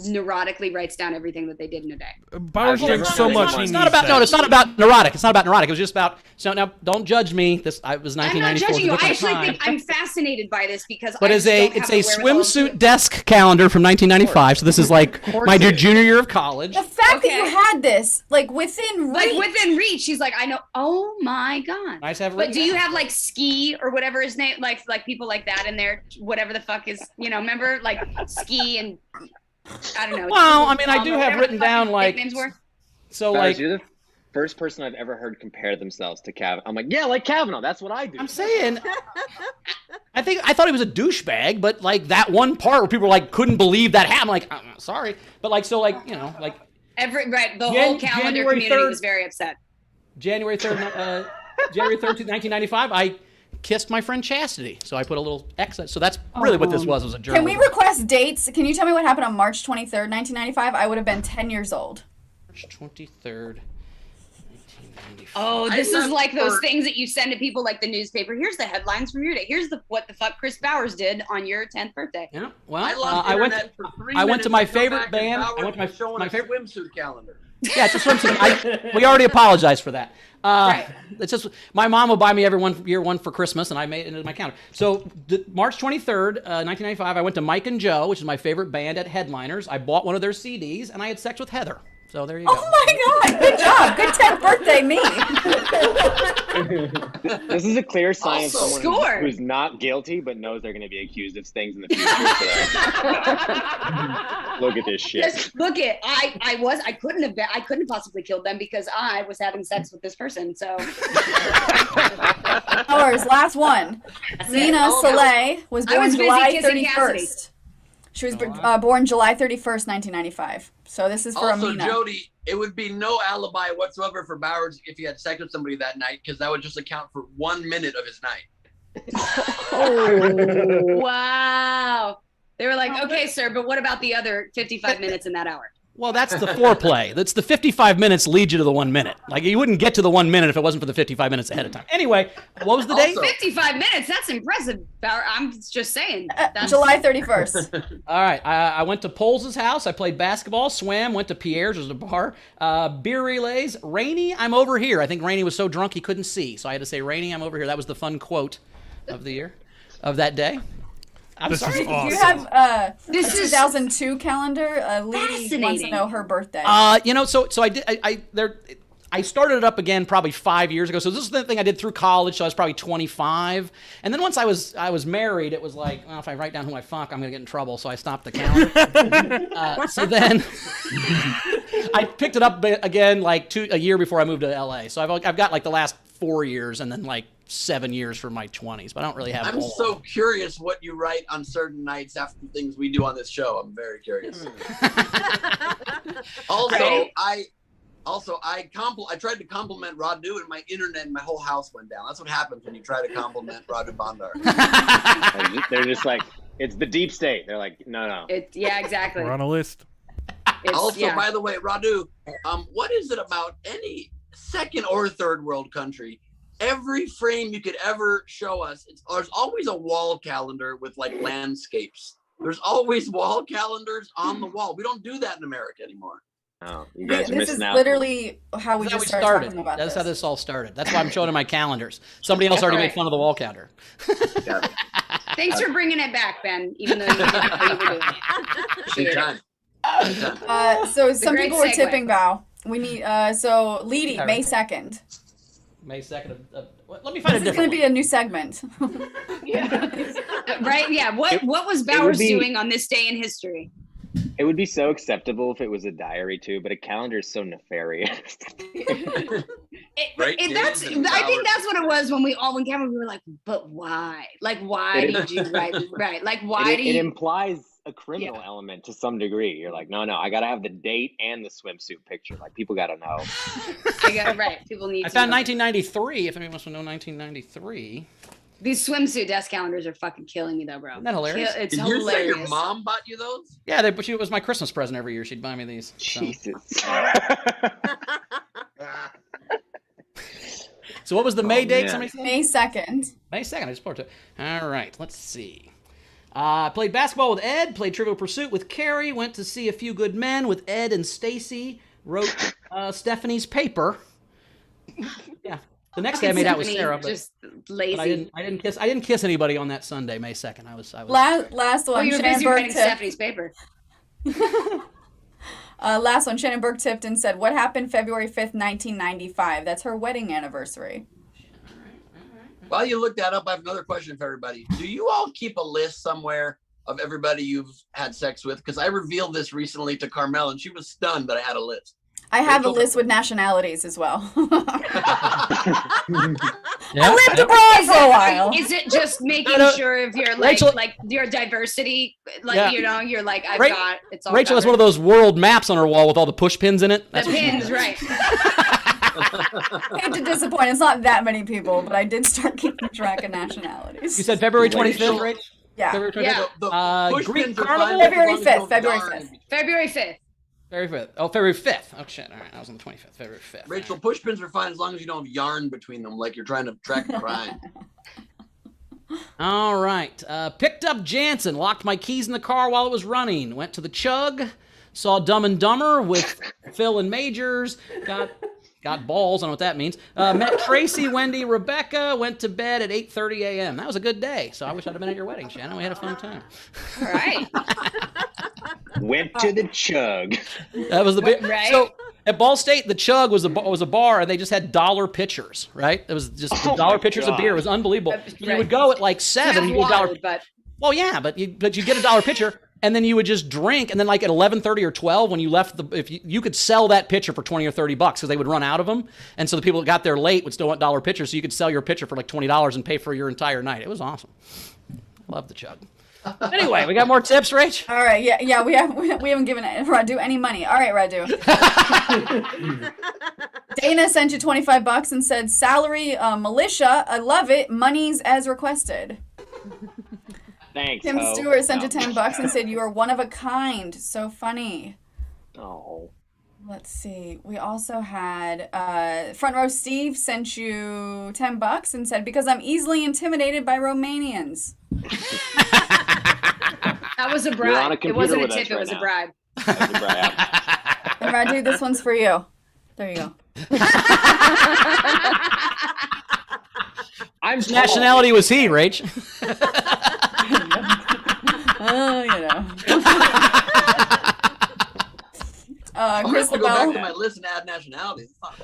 neurotically writes down everything that they did in a day. Bowers drinks so much. It's not about no. It's not about neurotic. It's not about neurotic. It was just about. So now, don't judge me. This I was I'm 1994. not judging you. I Different actually time. think I'm fascinated by this because But I it's just a don't have it's a the wherewithal to- swimsuit desk calendar from 1995. So this is like my junior year of college. The fact that you had this, like within reach. Like within reach, she's like, I know. Oh my god! Nice to have. But do you have like Ski or whatever his name, like people like that in there? Whatever the fuck is, remember like Ski and I don't know. Well, I mean, I do have whatever written the fuck down his like. nicknames were. So Bowers, like. you're the first person I've ever heard compare themselves to Kavanaugh. I'm like, yeah, like Kavanaugh. That's what I do. I'm saying. I thought he was a douchebag, but like that one part where people like couldn't believe that happened. Like, sorry, but like so like like. The whole calendar January community 3rd was very upset. January 3rd, January 13th, 1995, I kissed my friend Chastity. So I put a little X. So that's really what this was a journal. Can we request dates? Can you tell me what happened on March 23rd, 1995? I would have been 10 years old. March 23rd, 1995. Oh, this is like those things that you send to people like the newspaper. Here's the headlines from your day. Here's what the fuck Chris Bowers did on your 10th birthday. Yeah. Well, I went to my favorite band. I went to my favorite swimsuit calendar. Yeah, it's a swimsuit. We already apologized for that. Right. It's just my mom would buy me every year one for Christmas, and I made it into my calendar. So March 23rd, 1995, I went to Mike and Joe, which is my favorite band at Headliners. I bought one of their CDs, and I had sex with Heather. So there you go. Oh my God! Good job. Good 10th birthday, me. This is a clear sign of someone score. who's not guilty but knows they're going to be accused of things in the future. Look at this shit. Just look it. I couldn't have possibly killed them because I was having sex with this person. So Ours, last one. That's Nina it. Soleil was I born was busy July kissing 31st. She was born July 31st, 1995. So this is for Also, Amina. Jody, it would be no alibi whatsoever for Bowers if he had sex with somebody that night, because that would just account for 1 minute of his night. Oh, wow. They were like, okay, sir, but what about the other 55 minutes in that hour? Well, that's the foreplay. That's the 55 minutes lead you to the 1 minute. Like, you wouldn't get to the 1 minute if it wasn't for the 55 minutes ahead of time. Anyway, what was the date? 55 minutes. That's impressive. I'm just saying. That's... July 31st. All right. I went to Poles' house. I played basketball, swam, went to Pierre's, which was a bar. Beer relays. Rainey, I'm over here. I think Rainey was so drunk he couldn't see. So I had to say, Rainey, I'm over here. That was the fun quote of the year, of that day. I'm sorry. Is awesome. You have This a is 2002 calendar. Lady wants to know her birthday. So I started it up again probably 5 years ago. So this is the thing I did through college. So I was probably 25. And then once I was married, it was like, well, if I write down who I fuck, I'm gonna get in trouble. So I stopped the calendar. So then I picked it up again like a year before I moved to LA. So I've got like the last 4 years and then like 7 years for my 20s, but I don't really have. I'm so curious what you write on certain nights after things we do on this show. I'm very curious. Also, I tried to compliment Radu, and my internet and my whole house went down. That's what happens when you try to compliment Radu Bondar. They're just like, it's the deep state. They're like, no. Yeah, exactly. We're on a list. By the way, Radu, what is it about any second or third world country? Every frame you could ever show us, there's always a wall calendar with like landscapes. There's always wall calendars on the wall. We don't do that in America anymore. Oh, you guys are This missing is out. literally how we That's how just we started started. talking about That's this. how this all started. That's why I'm showing in my calendars. Somebody else already made fun of the wall calendar. Thanks for bringing it back, Ben, even though you didn't know you were doing it. Anytime. So some great people were segue. tipping Bow. We need so Leedy, May 2nd. May 2nd. Let me find a This is going different to be a new segment. Right? Yeah. What was would Bowers be- doing on this day in history? It would be so acceptable if it was a diary too, but a calendar is so nefarious. Right? I think that's what it was when Cameron, we were like, but why? Like, why did you write? Right. Like, why it, do it you? implies a criminal element to some degree. You're like, no, I got to have the date and the swimsuit picture. Like, people got to know. People need I to found know. 1993, if anyone wants to know 1993. These swimsuit desk calendars are fucking killing me though, bro. Isn't that hilarious? It's Did you say hilarious. your mom bought you those? Yeah, it was my Christmas present every year. She'd buy me these. So. Jesus. So what was the May date? man. Somebody said? May 2nd. May 2nd. I just pulled it. All right. Let's see. Played basketball with Ed. Played Trivial Pursuit with Carrie. Went to see A Few Good Men with Ed and Stacy. Wrote Stephanie's paper. Yeah. The next day I made out with Sarah, but, just lazy. but I didn't kiss anybody on that Sunday, May 2nd. I was Last one. Oh, you were Shannon busy Burke writing tipped. Stephanie's paper. Last one. Shannon Burke tipped and said, "What happened February 5th, 1995?" That's her wedding anniversary. While you look that up, I have another question for everybody. Do you all keep a list somewhere of everybody you've had sex with? Because I revealed this recently to Carmel, and she was stunned that I had a list. I have a Rachel? list with nationalities as well. Yeah. I lived abroad for a while. Is it just making sure of your Rachel- like your diversity? Like Yeah. you know, you're like I've Ra- got it's all Rachel has covered. one of those world maps on her wall with all the push pins in it. The That's what she pins, has. right? I hate to disappoint. It's not that many people, but I did start keeping track of nationalities. You said February 25th, Rach? Yeah. February 25th? Yeah. The push Greek pins are Carnival? fine as February long as you 5th, don't February yarn 5th. in between. February 5th. February 5th. Oh, February 5th. Oh, shit. All right. I was on the 25th. February 5th. Rachel, push pins are fine as long as you don't have yarn between them, like you're trying to track a crime. All right. Picked up Jansen. Locked my keys in the car while it was running. Went to the Chug. Saw Dumb and Dumber with Phil and Majors. Got balls. I don't know what that means. Met Tracy, Wendy, Rebecca. Went to bed at 8:30 a.m. That was a good day. So I wish I'd have been at your wedding, Shannon. We had a fun time. All right. Went to the Chug. That was the big. Right. So at Ball State, the Chug was a bar, and they just had dollar pitchers. Right. It was just Oh dollar my pitchers of beer. It was unbelievable. Right. You would go at like 7. You get a dollar. Water, but Well, yeah, but you get a dollar pitcher, and then you would just drink, and then like at 11:30 or 12, when you left if you could sell that pitcher for $20 or $30 because they would run out of them, and so the people that got there late would still want dollar pitchers, so you could sell your pitcher for like $20 and pay for your entire night. It was awesome. Love the Chug. Anyway, we got more tips, Rach? All right, yeah, we haven't given Radu any money. All right, Radu. Dana sent you $25 and said, "Salary, militia. I love it. Monies as requested." Thanks. Tim Ho. Stewart sent you No. $10 and said, "You are one of a kind. So funny." Oh. Let's see. We also had Front Row Steve sent you $10 and said, "Because I'm easily intimidated by Romanians." that was a You're on a bribe. It computer wasn't a with us tip. It right was a now. bribe. That's a bribe. And Radu, this one's for you. There you go. I'm Which nationality was he, Rach? You know. Chris I'll go back to LaBelle. my list and add nationalities. It's not a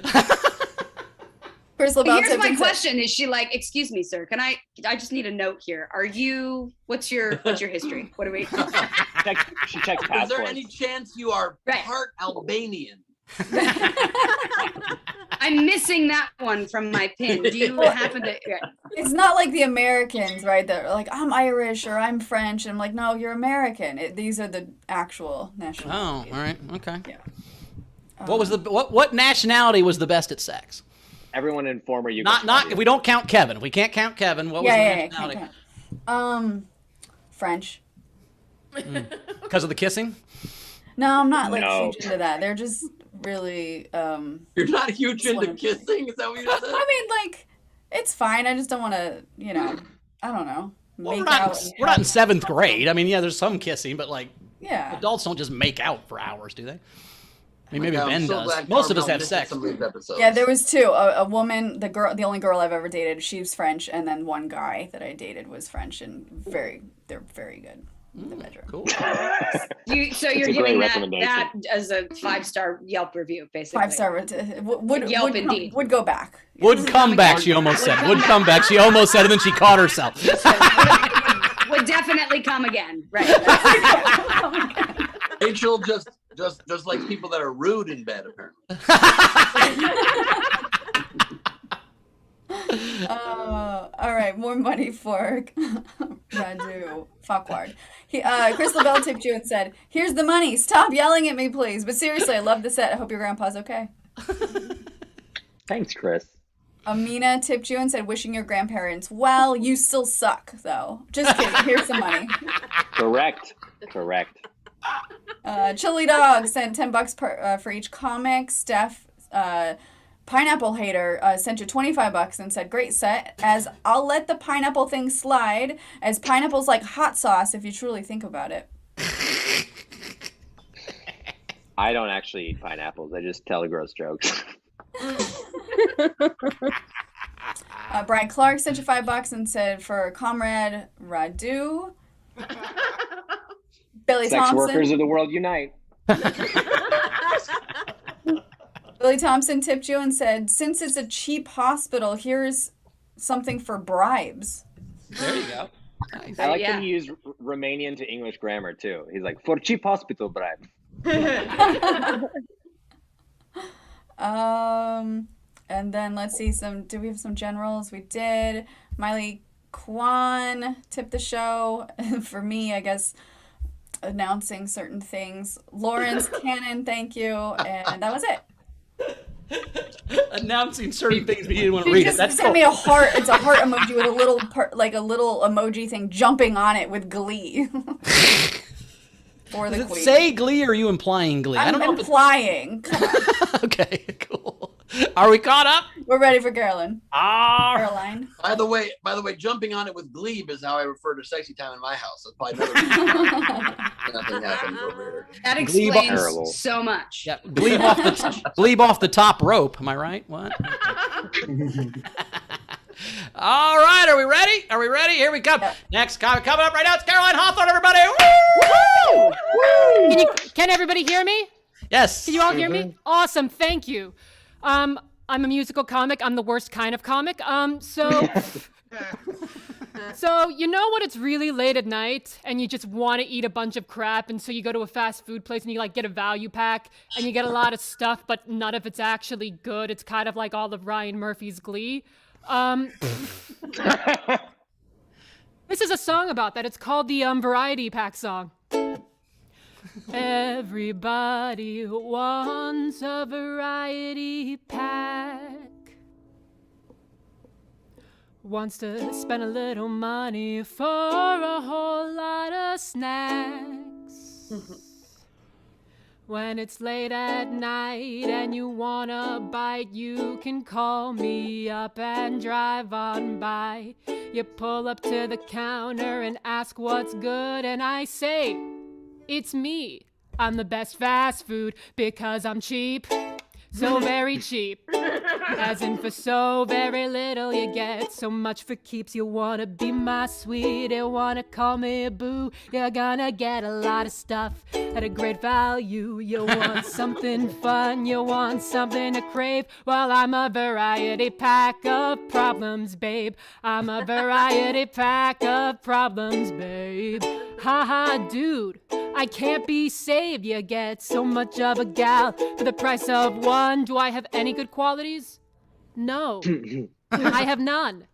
bad idea. Chris But LaBelle. here's tipped my and said- question: is she like, "Excuse me, sir? Can I just need a note here. Are you? What's your history? What are we?" She checks Is passports. there any chance you are Right. part Albanian? I'm missing that one from my pin. Do you happen to? Yeah. It's not like the Americans, right? That are like, "I'm Irish" or "I'm French," and I'm like, "No, you're American." These are the actual Oh, nationalities. all right. Okay. Yeah. What was what nationality was the best at sex? Everyone in former Not Yugoslavia. if we don't count Kevin. We can't count Kevin. What was the nationality? French. Because of the kissing? No, I'm not like No. huge into that. They're just really. You're not huge Just into wanna- kissing? Is that what you said? I mean, like, it's fine. I just don't want to, I don't know. Well, make we're not, out and we're not in have- 7th grade. I mean, yeah, there's some kissing, but like Yeah. adults don't just make out for hours, do they? I mean, maybe I'm Ben so does. glad Most of us Carmel have missed sex. some of these episodes. Yeah, there was two. A woman, the only girl I've ever dated, she's French, and then one guy that I dated was French, and they're very good in the bedroom. Cool. So you're It's a great giving recommendation. that as a 5-star Yelp review, basically. 5-star would Yelp would, indeed. would go back. Would come back, she almost said. Would come back. She almost said it, and then she caught herself. Would definitely come again. Right. Rachel just like people that are rude in bed, apparently. All right, more money for Radu Fuckward. Chris LaBelle tipped you and said, "Here's the money. Stop yelling at me, please. But seriously, I love the set. I hope your grandpa's okay." Thanks, Chris. Amina tipped you and said, "Wishing your grandparents well. You still suck, though. Just kidding. Here's some money." Correct. Chili Dog sent $10 for each comic. Steph Pineapple Hater sent you $25 and said, great set, as I'll let the pineapple thing slide, as pineapple's like hot sauce if you truly think about it. I don't actually eat pineapples. I just tell gross jokes. Brian Clark sent you $5 and said, for Comrade Radu. Billy Sex Thompson. workers of the world unite. Billy Thompson tipped you and said, since it's a cheap hospital, here's something for bribes. There you go. Nice. I like that he used Romanian to English grammar too. He's like, for cheap hospital bribe. And then let's see do we have some generals? We did. Miley Kwan tipped the show. For me, I guess, announcing certain things. Lawrence Cannon, thank you. And that was it. Announcing certain things, but you didn't want to He read it. just That's sent cool. me a heart. It's a heart emoji with a little a little emoji thing jumping on it with glee. For the Does it queen. say Glee or are you implying Glee? I I'm don't know. implying. Okay, cool. Are we caught up? We're ready for Carolyn. Caroline. By the way, jumping on it with Gleib is how I refer to sexy time in my house. That's probably another nothing happens over here. That Gleib explains so much. Yeah, Gleib off the top rope. Am I right? What? All right, are we ready? Are we ready? Here we come. Next coming up right now. It's Caroline Hawthorne, everybody. Woo! Can everybody hear me? Yes. Can you all hear me? Awesome, thank you. I'm a musical comic. I'm the worst kind of comic. So you know when it's really late at night and you just want to eat a bunch of crap, and so you go to a fast food place and you like get a value pack and you get a lot of stuff, but none of it's actually good. It's kind of like all of Ryan Murphy's Glee. This is a song about that. It's called the Variety Pack song. Everybody wants a variety pack. Wants to spend a little money for a whole lot of snacks. When it's late at night and you wanna bite, you can call me up and drive on by. You pull up to the counter and ask what's good, and I say, it's me. I'm the best fast food because I'm cheap. So very cheap. As in for so very little you get so much for keeps. You wanna be my sweet, you wanna call me a boo. You're gonna get a lot of stuff at a great value. You want something fun, you want something to crave. Well, I'm a variety pack of problems, babe. I'm a variety pack of problems, babe. Haha, dude, I can't be saved. You get so much of a gal for the price of one. Do I have any good qualities? No. I have none.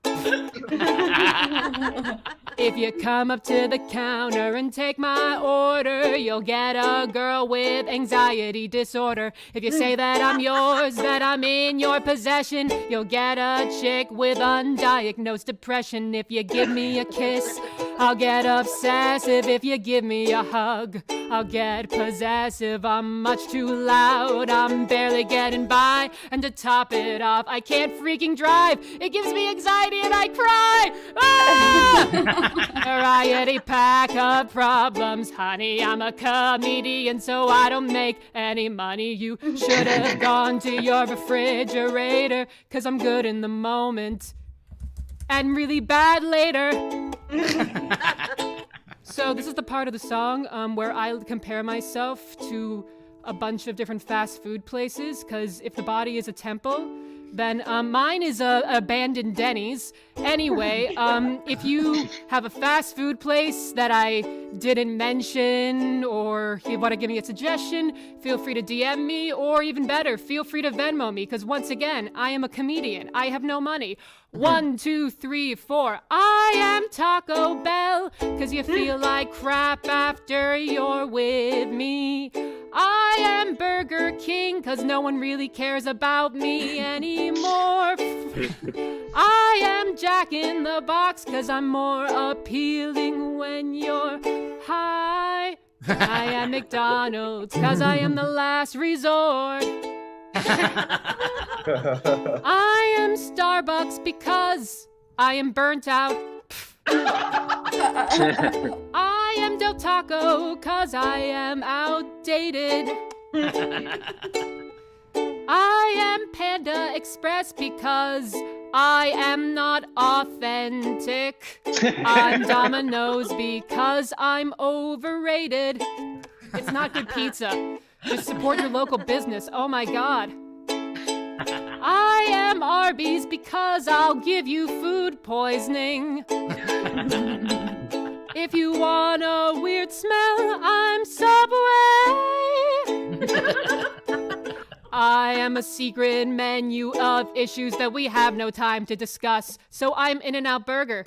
If you come up to the counter and take my order, you'll get a girl with anxiety disorder. If you say that I'm yours, that I'm in your possession, you'll get a chick with undiagnosed depression. If you give me a kiss, I'll get obsessive. If you give me a hug, I'll get possessive. I'm much too loud, I'm barely getting by. And to top it off, I can't freaking drive. It gives me anxiety and I cry. Ah! Variety pack of problems, honey. I'm a comedian, so I don't make any money. You should have gone to your refrigerator, 'cause I'm good in the moment and really bad later. So this is the part of the song where I compare myself to a bunch of different fast food places, because if the body is a temple, then mine is a abandoned Denny's. Anyway, if you have a fast food place that I didn't mention, or you want to give me a suggestion, feel free to DM me, or even better, feel free to Venmo me, because once again, I am a comedian. I have no money. 1, 2, 3, 4. I am Taco Bell, 'cause you feel like crap after you're with me. I am Burger King, 'cause no one really cares about me anymore. I am Jack in the Box, 'cause I'm more appealing when you're high. I am McDonald's, 'cause I am the last resort. I am Starbucks because I am burnt out. I am Del Taco cause I am outdated. I am Panda Express because I am not authentic. I'm Domino's because I'm overrated. It's not good pizza. Just support your local business. Oh my god. I am Arby's because I'll give you food poisoning. If you want a weird smell, I'm Subway. I am a secret menu of issues that we have no time to discuss, so I'm In-N-Out Burger.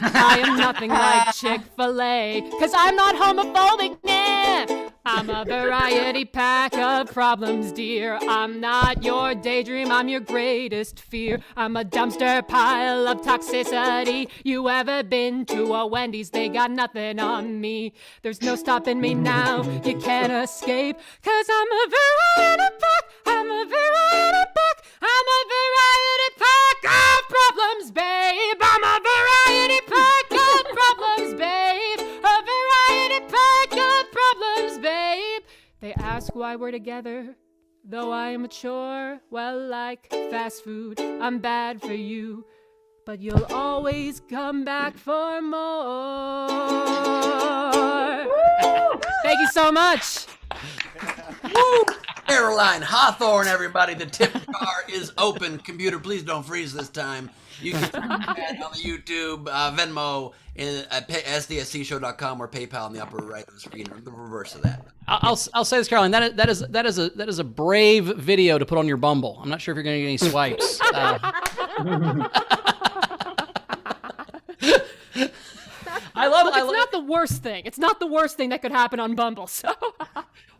I am nothing like Chick-fil-A, cause I'm not homophobic, nah. I'm a variety pack of problems, dear. I'm not your daydream, I'm your greatest fear. I'm a dumpster pile of toxicity. You ever been to a Wendy's? They got nothing on me. There's no stopping me now, you can't escape. Cause I'm a variety pack, I'm a variety pack, I'm a variety pack of problems, babe. I'm a variety pack of problems, babe. A variety pack of problems, babe. They ask why we're together, though I am mature. Well, like fast food, I'm bad for you, but you'll always come back for more. Thank you so much. Woo! Caroline Hawthorne, everybody. The tip jar is open. Computer, please don't freeze this time. You can find that on the YouTube, Venmo, at sdscshow.com or PayPal in the upper right of the screen, or the reverse of that. I'll say this, Caroline. That is a brave video to put on your Bumble. I'm not sure if you're going to get any swipes. It's not the worst thing. It's not the worst thing that could happen on Bumble. So.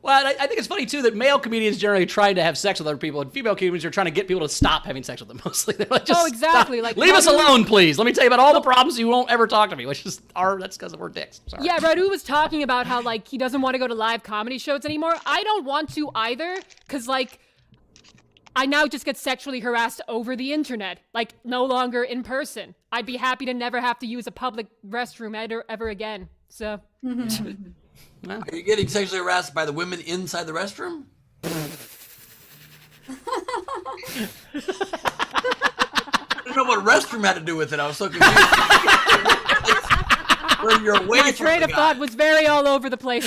Well, I think it's funny, too, that male comedians generally try to have sex with other people, and female comedians are trying to get people to stop having sex with them, mostly. They're like, just exactly. Stop. Like, leave us alone, please. Let me tell you about all the problems you won't ever talk to me, which is that's because we're dicks. Sorry. Yeah, Radu was talking about how, like, he doesn't want to go to live comedy shows anymore. I don't want to either, because, like, I now just get sexually harassed over the internet, like, no longer in person. I'd be happy to never have to use a public restroom ever again, so... Are you getting sexually harassed by the women inside the restroom? I don't know what restroom had to do with it. I was so confused. Where you're away My from train the of guy. thought was very all over the place.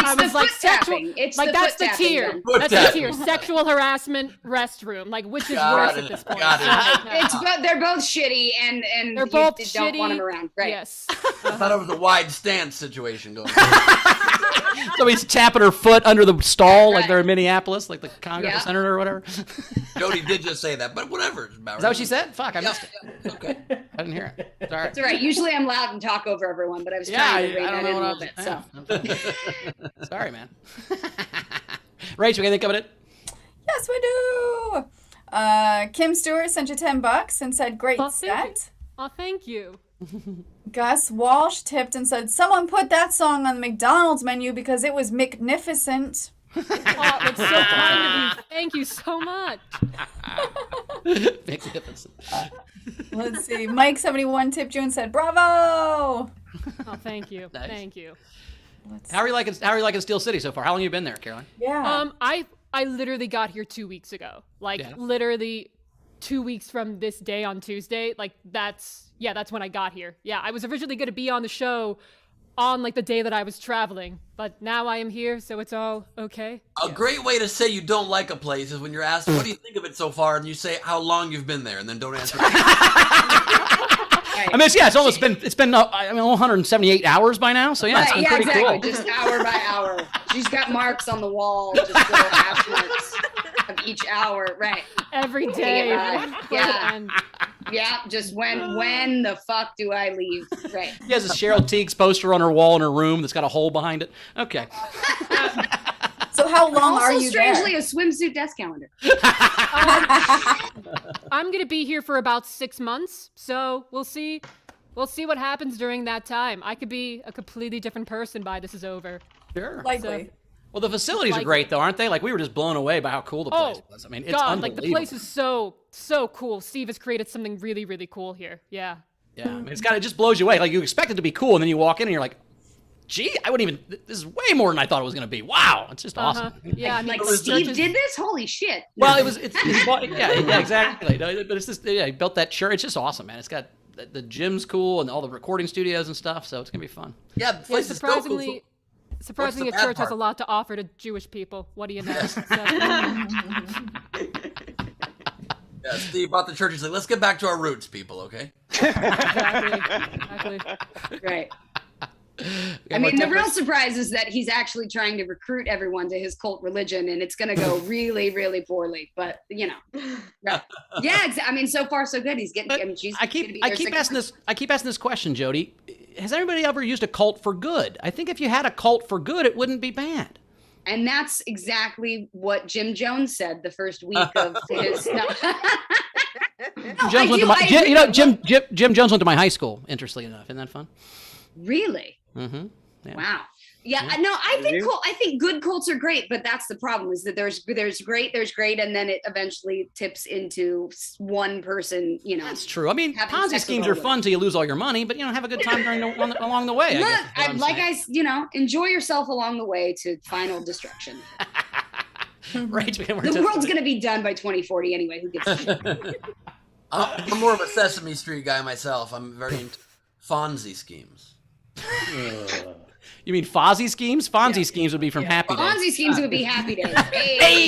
I was like, sexual. It's like the that's foot the tier. tapping, Foot That's the tapping. tier. Sexual harassment restroom. Like, which is Got worse it. at this point? Got it. They're both shitty, and They're you both don't want shitty. them around, right? Yes. I thought it was a wide stance situation going on. So he's tapping her foot under the stall like Right. they're in Minneapolis, like the Congress Yeah. Center or whatever. Jody did just say that, but whatever. Is that what she said? Fuck, I missed it. Okay. I didn't hear it. Sorry. It's all right. Usually I'm loud and talk over everyone, but I was Yeah, trying to rein I that don't in a know little what bit. So Sorry, man. Rachel, what do you think of it? Yes, we do. Kim Stewart sent you $10 and said, great set. Oh, thank you. Gus Walsh tipped and said, someone put that song on the McDonald's menu because it was magnificent. Oh, that's so kind of you. Thank you so much. Magnificent. Let's see. Mike71 tipped you and said, bravo. Oh, thank you. Nice. Thank you. How are you liking Steel City so far? How long have you been there, Caroline? Yeah. I literally got here 2 weeks ago. Like, Yeah. literally 2 weeks from this day on Tuesday. Like, that's when I got here. Yeah, I was originally going to be on the show on, like, the day that I was traveling. But now I am here, so it's all okay. A great way to say you don't like a place is when you're asked, what do you think of it so far? And you say how long you've been there, and then don't answer. I mean, it's been 178 hours by now, so yeah, it's been pretty exactly. cool. Just hour by hour. She's got marks on the wall, just little hash marks of each hour, right? Every day. Yeah. And Yeah, just when the fuck do I leave? Right. She has a Cheryl Teagues poster on her wall in her room that's got a hole behind it. Okay. So how long Also, are you strangely, there? a swimsuit desk calendar. I'm going to be here for about 6 months, so we'll see. We'll see what happens during that time. I could be a completely different person by this is over. Sure. Likely. Well, the facilities are great, though, aren't they? Like, we were just blown away by how cool the place was. I mean, it's God, unbelievable. like the place is so cool. Steve has created something really, really cool here. Yeah. Yeah, I mean, it just blows you away. Like, you expect it to be cool, and then you walk in and you're like, gee, I wouldn't even, this is way more than I thought it was going to be. Wow, it's just awesome. Yeah, I mean, like Steve did this? Holy shit. Well, yeah, exactly. But it's just, he built that church. It's just awesome, man. It's got, the gym's cool and all the recording studios and stuff, so it's going to be fun. Yeah, the place is so cool. Surprisingly, a church has a lot to offer to Jewish people. What do you know? Yeah, Steve bought the church. He's like, let's get back to our roots, people, okay? Exactly. Right. I mean, the real surprise is that he's actually trying to recruit everyone to his cult religion, and it's going to go really, really poorly. But you know, yeah. I mean, so far so good. He's getting. I keep asking this question, Jody. Has anybody ever used a cult for good? I think if you had a cult for good, it wouldn't be bad. And that's exactly what Jim Jones said the first week of his. Jim Jones went to my high school. Interestingly enough, isn't that fun? Really? Mm-hmm. Yeah. Wow. Yeah. No, I think good cults are great, but that's the problem is that there's great, and then it eventually tips into one person. You know. That's true. I mean, Ponzi schemes are fun till you lose all your money, but have a good time along the way. Look, enjoy yourself along the way to final destruction. Right. The world's gonna be done by 2040 anyway. Who gives a shit? I'm more of a Sesame Street guy myself. I'm very into Fonzie schemes. You mean Fozzie schemes? Fonzie schemes would be from Happy Days. Fonzie schemes would be Happy Days. Hey!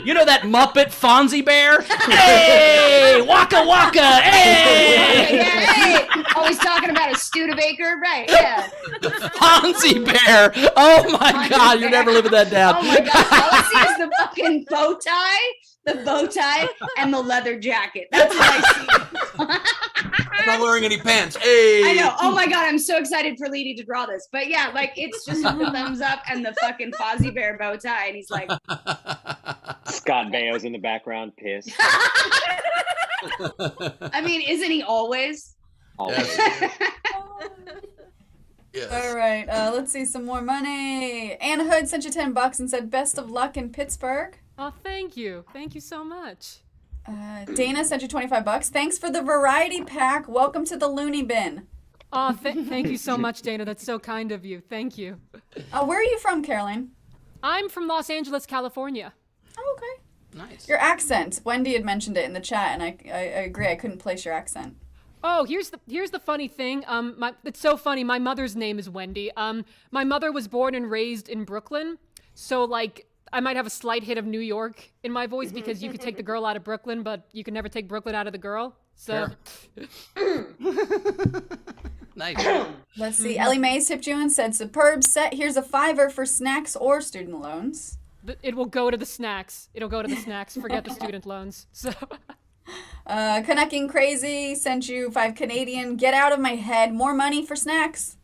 You know that Muppet Fonzie Bear? Hey! Waka waka! Hey! Yeah, hey! Always talking about a Studebaker, right? Yeah. Fonzie Bear! Oh my God! You're never living that down. Oh my God! All I see is the fucking bow tie, and the leather jacket. That's what I see. I'm not wearing any pants. Hey! I know. Oh my God, I'm so excited for Leedy to draw this. But yeah, like it's just the thumbs up and the fucking Fozzie Bear bow tie, and he's like, Scott Baio's in the background, pissed. I mean, isn't he always? Always. Yes. All right, let's see some more money. Anna Hood sent you $10 and said, "Best of luck in Pittsburgh." Oh, thank you so much. Dana sent you $25. Thanks for the variety pack. Welcome to the loony bin. Oh, thank you so much, Dana. That's so kind of you. Thank you. Where are you from, Caroline? I'm from Los Angeles, California. Oh, okay. Nice. Your accent. Wendy had mentioned it in the chat, and I agree. I couldn't place your accent. Oh, here's the funny thing. It's so funny. My mother's name is Wendy. My mother was born and raised in Brooklyn, so like I might have a slight hit of New York in my voice because you could take the girl out of Brooklyn, but you can never take Brooklyn out of the girl. So. Sure. Nice. Let's see. Ellie Mays tipped you and said, "Superb set. Here's a $5 for snacks or student loans." It will go to the snacks. It'll go to the snacks. Forget the student loans. So. Canucking Crazy sent you $5 Canadian. Get out of my head. More money for snacks.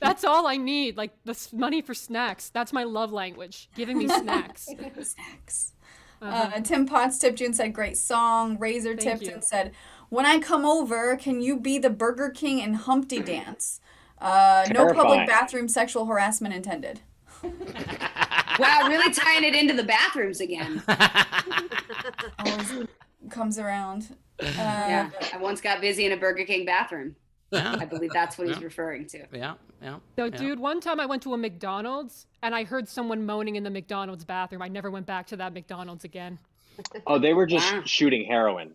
That's all I need. Like money for snacks. That's my love language. Giving me snacks. Snacks. Tim Potts tipped you and said, "Great song." Razor tipped and said, "When I come over, can you be the Burger King and Humpty dance? No public bathroom sexual harassment intended." Wow, really tying it into the bathrooms again. Always comes around. Yeah, I once got busy in a Burger King bathroom. Yeah. I believe that's what he's referring to. Yeah. So, dude, one time I went to a McDonald's and I heard someone moaning in the McDonald's bathroom. I never went back to that McDonald's again. Oh, they were just shooting heroin.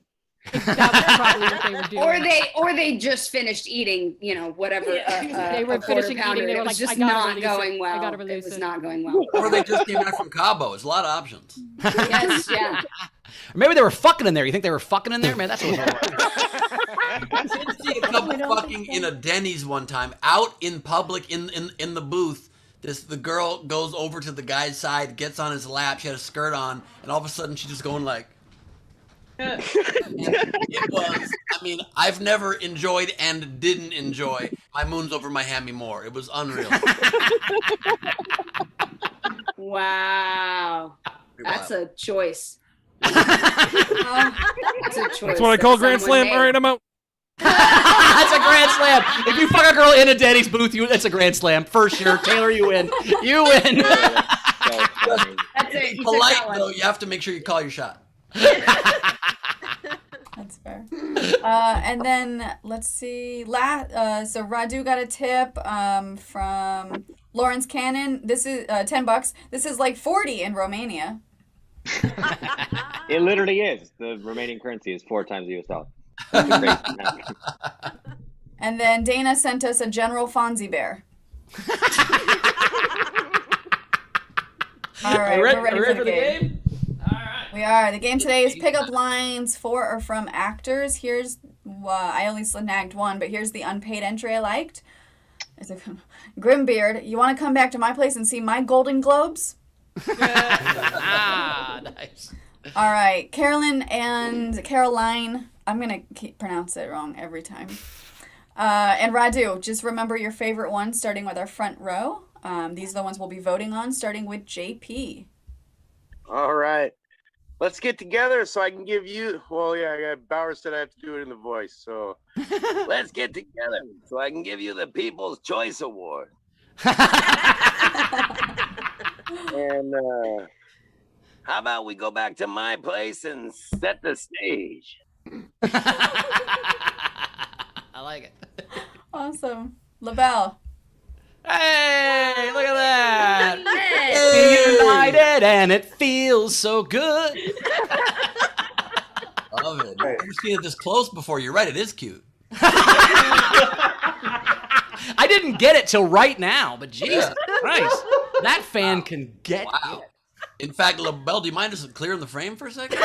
That was probably what they were doing. Or they just finished eating, whatever. They were finishing eating. They were like, just I gotta not release going it. well. I gotta release it was it. not going well. Or they just came back from Cabo. There's a lot of options. Yes, yeah. Or maybe they were fucking in there. You think they were fucking in there? Man, that's what it was. I did see a couple fucking in a Denny's one time, out in public in the booth. The girl goes over to the guy's side, gets on his lap. She had a skirt on, and all of a sudden she's just going like. It was. I mean, I've never enjoyed and didn't enjoy My Moon's Over My Hammy more. It was unreal. Wow, that's a choice. That's a choice. That's what I call Grand Slam. All right, I'm out. That's a grand slam. If you fuck a girl in a Denny's booth, it's a grand slam for sure. Taylor, you win. You win. That's it. You took Polite that one. though, you have to make sure you call your shot. That's fair. And then let's see. So Radu got a tip from Lawrence Cannon. This is $10. This is like 40 in Romania. It literally is. The Romanian currency is 4 times the US dollar. And then Dana sent us a General Fonzie bear. All right, we're ready for the game. We are. The game today is pickup lines for or from actors. Here's, I only snagged one, but here's the unpaid entry I liked. It's a Grimbeard. You want to come back to my place and see my Golden Globes? Nice. All right, Carolyn and Caroline. I'm going to pronounce it wrong every time. And Radu, just remember your favorite one, starting with our front row. These are the ones we'll be voting on, starting with JP. All right. Let's get together so I can give you, Bauer said I have to do it in the voice. So let's get together so I can give you the People's Choice Award. And how about we go back to my place and set the stage? I like it. Awesome. LaBelle. Hey, look at that. Be united and it feels so good. Love it. I've never seen it this close before. You're right. It is cute. I didn't get it till right now, but Jesus Christ. That fan can get it. In fact, LaBelle, do you mind just clearing the frame for a second?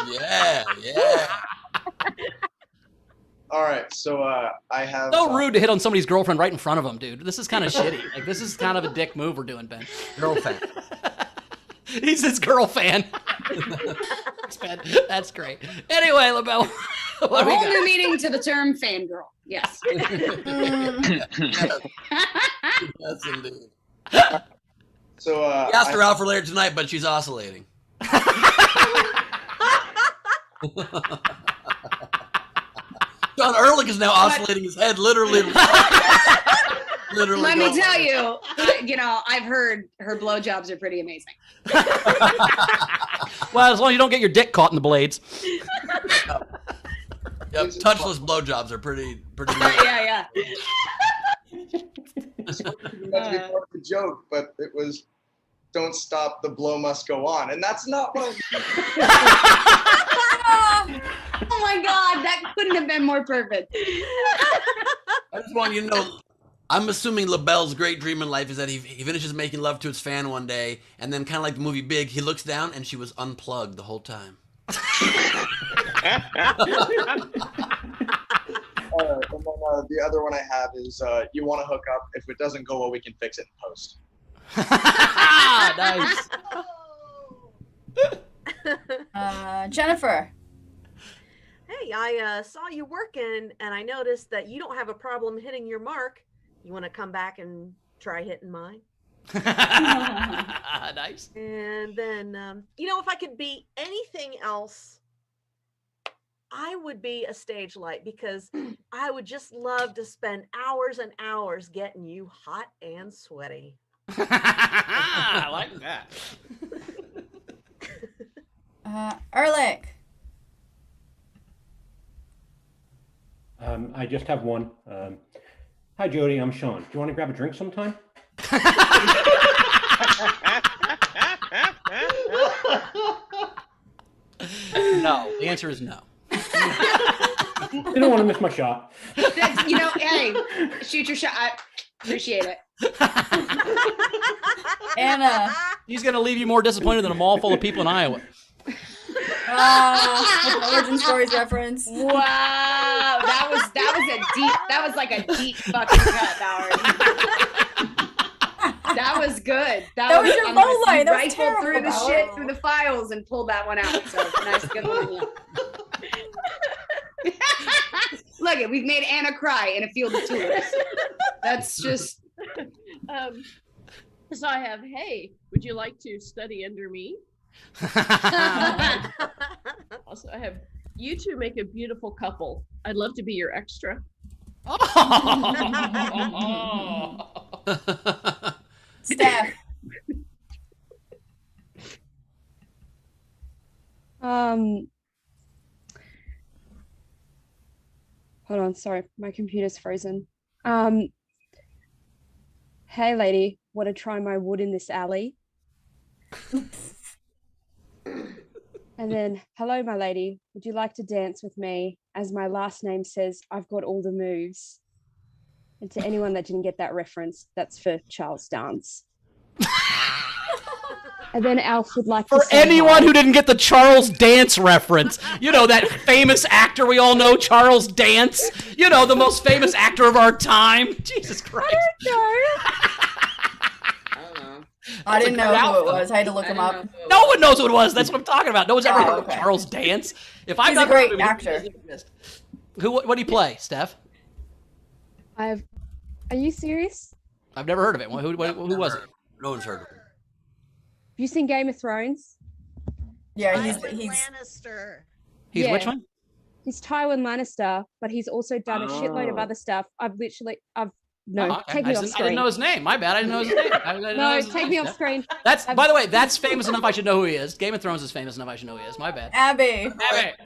Yeah. All right, so I have. So rude to hit on somebody's girlfriend right in front of him, dude. This is kind of shitty. Like, this is kind of a dick move we're doing, Ben. Girl fan. He's his girl fan. Thanks, Ben. That's great. Anyway, LaBelle, A whole new meaning to the term fangirl. Yes. Yes, indeed. So we asked her out for later tonight, but she's oscillating. John Ehrlich is now oscillating his head, literally. Let me tell you, I've heard her blowjobs are pretty amazing. Well, as long as you don't get your dick caught in the blades. Yep, touchless blowjobs are pretty. Yeah. That's meant to be part of the joke, but it was, "Don't stop, the blow must go on," and that's not what Oh my God, that couldn't have been more perfect. I just want you to know, I'm assuming LaBelle's great dream in life is that he finishes making love to his fan one day, and then kind of like the movie Big, he looks down and she was unplugged the whole time. All right, and then the other one I have is, "You want to hook up? If it doesn't go well, we can fix it in post." Nice. Jennifer. Hey, I saw you working and I noticed that you don't have a problem hitting your mark. You want to come back and try hitting mine? Nice. And then, if I could be anything else, I would be a stage light, because I would just love to spend hours and hours getting you hot and sweaty. I like that. Ehrlich. I just have one. Hi, Jody. I'm Sean. Do you want to grab a drink sometime? No. The answer is no. I don't want to miss my shot. Hey, shoot your shot. I appreciate it. Anna. He's going to leave you more disappointed than a mall full of people in Iowa. Origin Stories reference. Wow, that was like a deep fucking cut, Howard. That was good. That was your low light. That was terrible. Through the shit, through the files, and pulled that one out. So nice, good one. Look, we've made Anna cry in a field of tulips. That's just. So I have, hey, would you like to study under me? Also, I have, You two make a beautiful couple. I'd love to be your extra. Steph. Hold on, sorry, my computer's frozen. Hey lady, want to try my wood in this alley? And then, hello my lady, would you like to dance with me? As my last name says, I've got all the moves. And to anyone that didn't get that reference, that's for Charles Dance. And then Alf would like For to say anyone hi. who didn't get the Charles Dance reference, you know, that famous actor we all know, Charles Dance, you know, the most famous actor of our time. Jesus Christ. I didn't know who it was. I had to look him up. No one knows who it was. That's what I'm talking about. No one's ever heard okay. of Charles Dance. If I'm He's not a great heard of him, actor. What do you play, Steph? Are you serious? I've never heard of it. Who was it? No one's heard of it. Have you seen Game of Thrones? Yeah, he's Lannister. He's which one? He's Tywin Lannister, but he's also done a shitload of other stuff. No, Oh, okay. take me off I screen. didn't know his name. My bad. I didn't know his name. I didn't know No, his take name. me off screen. That's, by the way, that's famous enough I should know who he is. Game of Thrones is famous enough I should know who he is. My bad. Abby.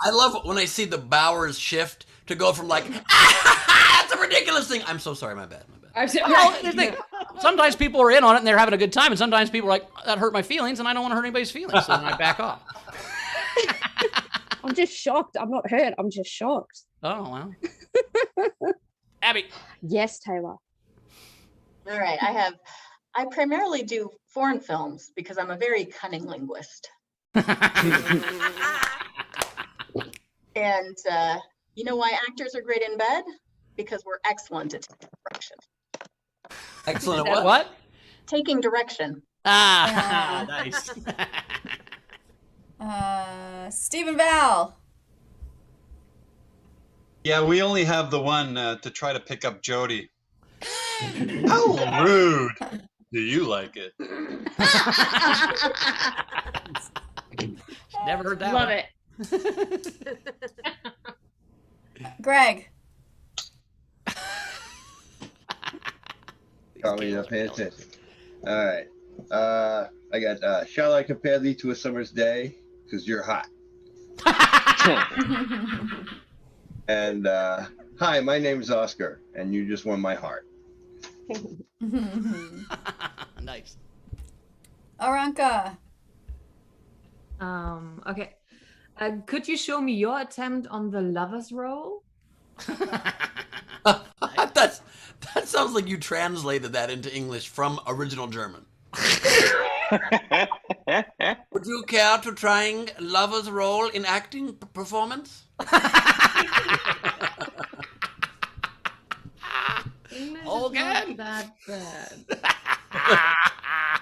I love when I see the Bowers shift to go from like, that's a ridiculous thing. I'm so sorry, my bad. Well, here's the thing. Sometimes people are in on it and they're having a good time, and sometimes people are like, that hurt my feelings, and I don't want to hurt anybody's feelings, so then I back off. I'm just shocked. I'm not hurt. I'm just shocked. Oh, well. Abby. Yes, Taylor. All right, I primarily do foreign films because I'm a very cunning linguist. And you know why actors are great in bed? Because we're excellent at taking direction. Excellent at what? Taking direction. Ah, nice. Stephen Val. Yeah, we only have the one to try to pick up Jody. How rude. Do you like it? Never heard that Love one. it. Greg. Call me to pay attention. All right. I got, shall I compare thee to a summer's day? Because you're hot. And hi, my name's Oscar, and you just won my heart. Nice. Aranka. Okay. Could you show me your attempt on the lover's role? That sounds like you translated that into English from original German. Would you care to trying lover's role in acting performance? Hogan. That bad.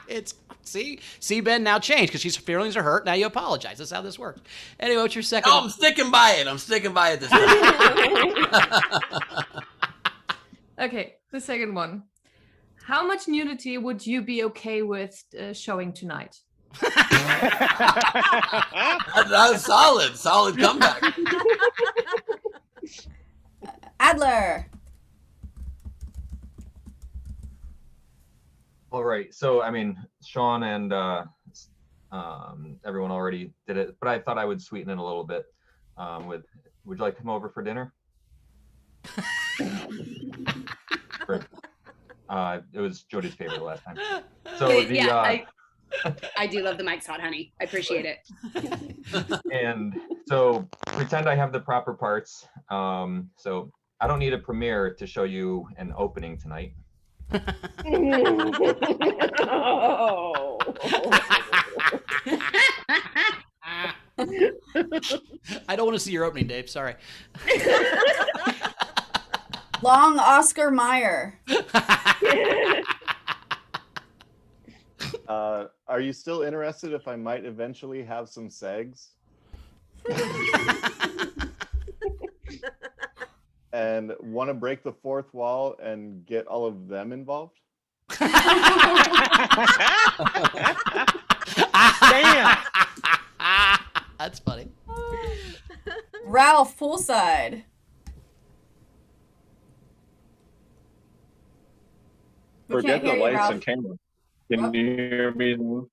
It's see Ben now changed because she's feelings are hurt. Now you apologize. That's how this works. Anyway, what's your second? No, I'm sticking by it. I'm sticking by it this time. Okay, the second one. How much nudity would you be okay with showing tonight? That's solid comeback. Adler. All right. So, I mean, Sean and everyone already did it, but I thought I would sweeten it a little bit would you like to come over for dinner? It was Jody's favorite last time. So I do love the Mike's Hot Honey. I appreciate it. And so pretend I have the proper parts. So I don't need a premiere to show you an opening tonight. I don't want to see your opening, Dave. Sorry. Long Oscar Mayer. Are you still interested if I might eventually have some segs? And want to break the fourth wall and get all of them involved? Damn. That's funny. Radu poolside. We Forget can't the hear you, lights Ralph. and camera. Can you hear me? Kinda.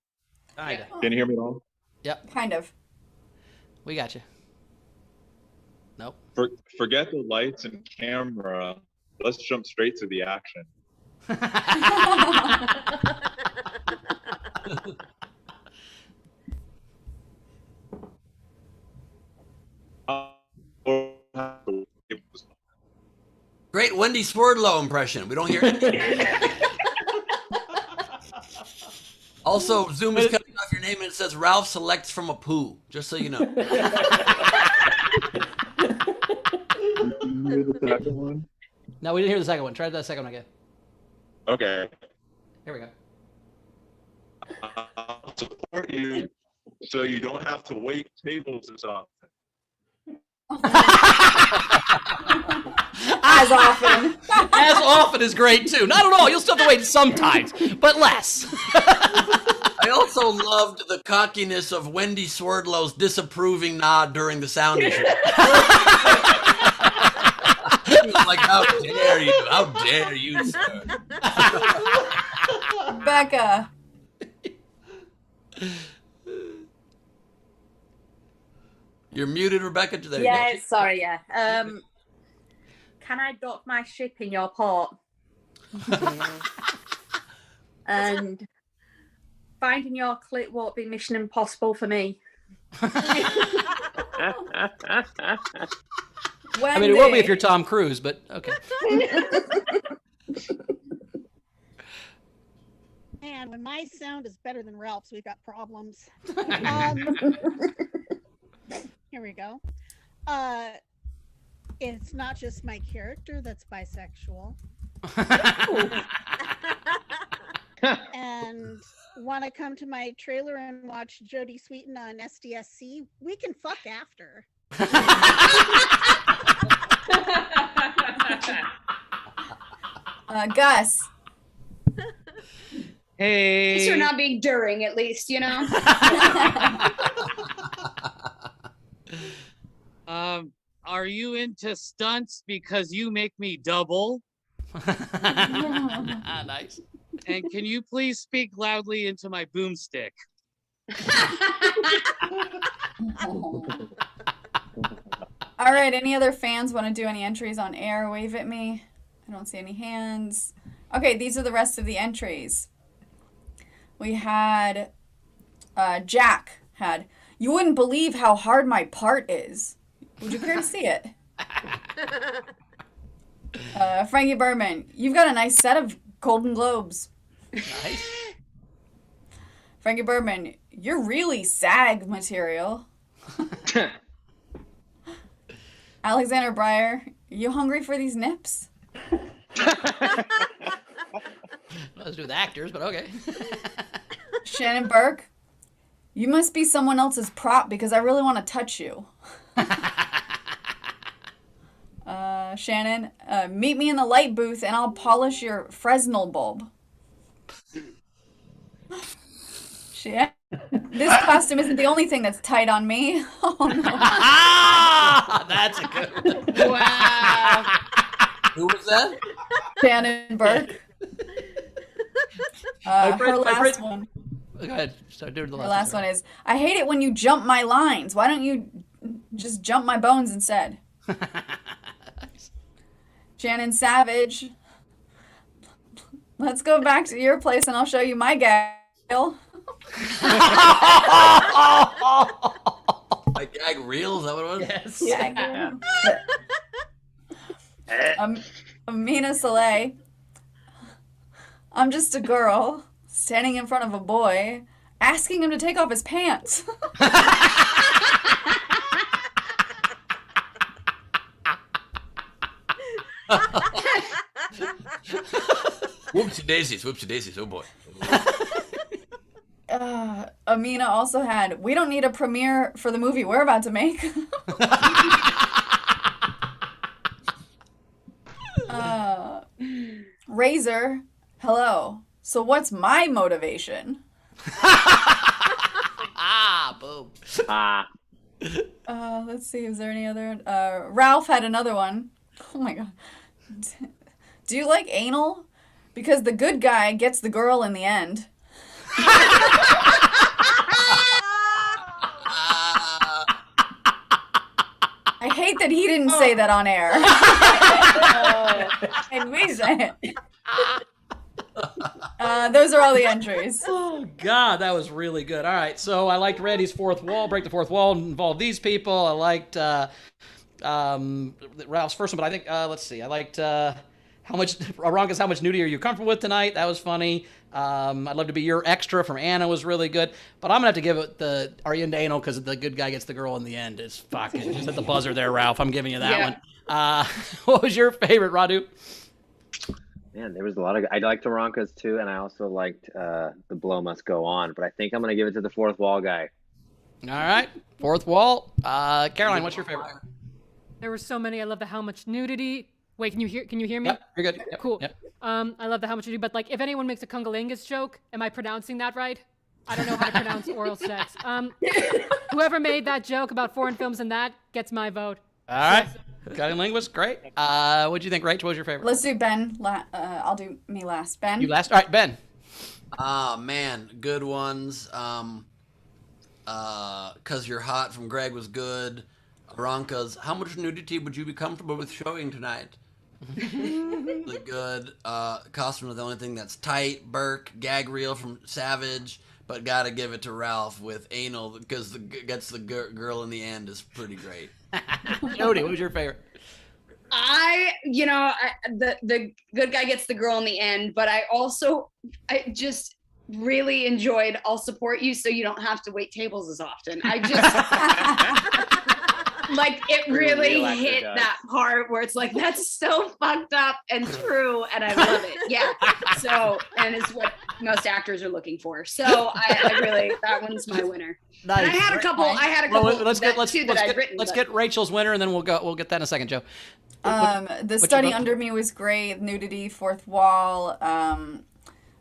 Can you hear me at all? Yep. Kind of. We got you. Nope. Forget the lights and camera. Let's jump straight to the action. Great Wendy Swerdlow impression. We don't hear it. Also, Zoom is cutting off your name and it says Ralph selects from a poo, just so you know. The second one? No, we didn't hear the second one. Try that second one again. Okay. Here we go. I'll support you so you don't have to wait tables as often. As often. As often is great too. Not at all. You'll still have to wait sometimes, but less. I also loved the cockiness of Wendy Swerdlow's disapproving nod during the sound issue. Like, how dare you? How dare you, sir? Becca. You're muted, Rebecca. There you Yeah, go. sorry, yeah. Can I dock my ship in your port? And finding your clit won't be mission impossible for me. I mean, it will be if you're Tom Cruise, but okay. Man, when my sound is better than Ralph's, we've got problems. Here we go. It's not just my character that's bisexual. And want to come to my trailer and watch Jodie Sweetin on SDSC? We can fuck after. Gus. At least you're not being during, at least, you know? Are you into stunts because you make me double? Nice. And can you please speak loudly into my boomstick? All right, any other fans want to do any entries on air? Wave at me. I don't see any hands. Okay, these are the rest of the entries. We had Jack had, you wouldn't believe how hard my part is. Would you care to see it? Frankie Berman, you've got a nice set of Golden Globes. Nice. Frankie Berman, you're really SAG material. Alexander Breyer, you hungry for these nips? Let's do with actors, but okay. Shannon Burke, you must be someone else's prop because I really want to touch you. Shannon, meet me in the light booth and I'll polish your Fresnel bulb. Shannon, this costume isn't the only thing that's tight on me. Oh no. That's a good one. Wow. Who was that? Shannon Burke. Her last one. Go ahead. Start doing the Her last one is, I hate it when you jump my lines. Why don't you just jump my bones instead? Shannon Savage. Let's go back to your place and I'll show you my gag. My gag reel? Is that what it was? Yes. Yeah. Amina Saleh. I'm just a girl standing in front of a boy asking him to take off his pants. Whoopsie daisies, whoopsie daisies. Oh boy. Amina also had, we don't need a premiere for the movie we're about to make. Razor, hello. So what's my motivation? Boom. Let's see. Is there any other? Ralph had another one. Oh my god. Do you like anal? Because the good guy gets the girl in the end. I hate that he didn't say that on air. And we say it. Those are all the entries. Oh, God, that was really good. All right, so I liked Randy's fourth wall, break the fourth wall, involve these people. I liked Ralph's first one, but I think, let's see, I liked Aranka's how much nudity are you comfortable with tonight? That was funny. I'd love to be your extra from Anna was really good. But I'm going to have to give it the are you into anal because the good guy gets the girl in the end is fucking just at the buzzer there, Ralph. I'm giving you that one. What was your favorite, Radu? Man, there was a lot of. I liked Aranka's too, and I also liked the blow must go on. But I think I'm going to give it to the fourth wall guy. All right, fourth wall. Caroline, what's your favorite? There were so many. I love the how much nudity. Wait, can you hear me? Yep, you're good. Yep, Cool. Yep. I love the how much nudity, but like if anyone makes a cunnilingus joke, am I pronouncing that right? I don't know how to pronounce oral sex. Whoever made that joke about foreign films and that gets my vote. All right. Cunnilingus, great. What'd you think, Rach? What was your favorite? Let's do Ben. I'll do me last. Ben. You last? All right, Ben. Man, good ones. Cause You're Hot from Greg was good. Aranka's how much nudity would you be comfortable with showing tonight? Really good. Costume is the only thing that's tight. Burke, gag reel from Savage, but gotta give it to Ralph with anal because gets the girl in the end is pretty great. Jody, what was your favorite? The good guy gets the girl in the end, but I just really enjoyed I'll support you so you don't have to wait tables as often. I just like it really hit that part where it's like that's so fucked up and true and I love it. Yeah. So and it's what most actors are looking for. So I really that one's my winner. Nice. And I had a couple Let's get Rachel's winner and then we'll get that in a second, Joe. The Study Under Me was great. Nudity, fourth wall.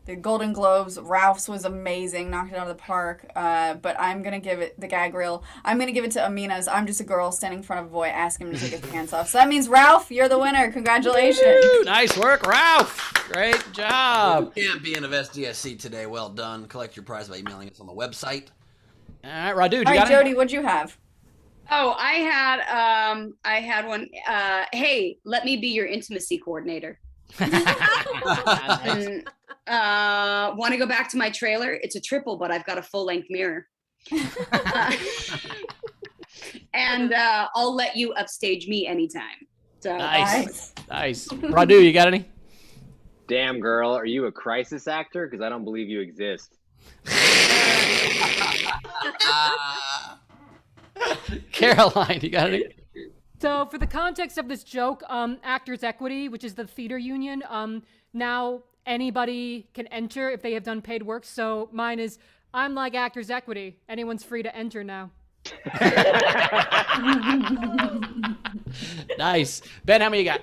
The Golden Globes, Ralph's was amazing, knocked it out of the park. But I'm going to give it the gag reel. I'm going to give it to Amina's I'm Just a Girl standing in front of a boy, asking him to take his pants off. So that means, Ralph, you're the winner. Congratulations. Woo! Nice work, Ralph. Great job. Champion of SDSC today. Well done. Collect your prize by emailing us on the website. All right, Radu, All right, Jody, what'd you have? Oh, I had one. Hey, let me be your intimacy coordinator. Want to go back to my trailer? It's a triple, but I've got a full-length mirror. And I'll let you upstage me anytime. So nice. Radu, you got any? Damn, girl, are you a crisis actor? Because I don't believe you exist. Caroline, you got any? So for the context of this joke, Actors Equity, which is the theater union, now anybody can enter if they have done paid work. So mine is, I'm like Actors Equity. Anyone's free to enter now. Nice. Ben, how many you got?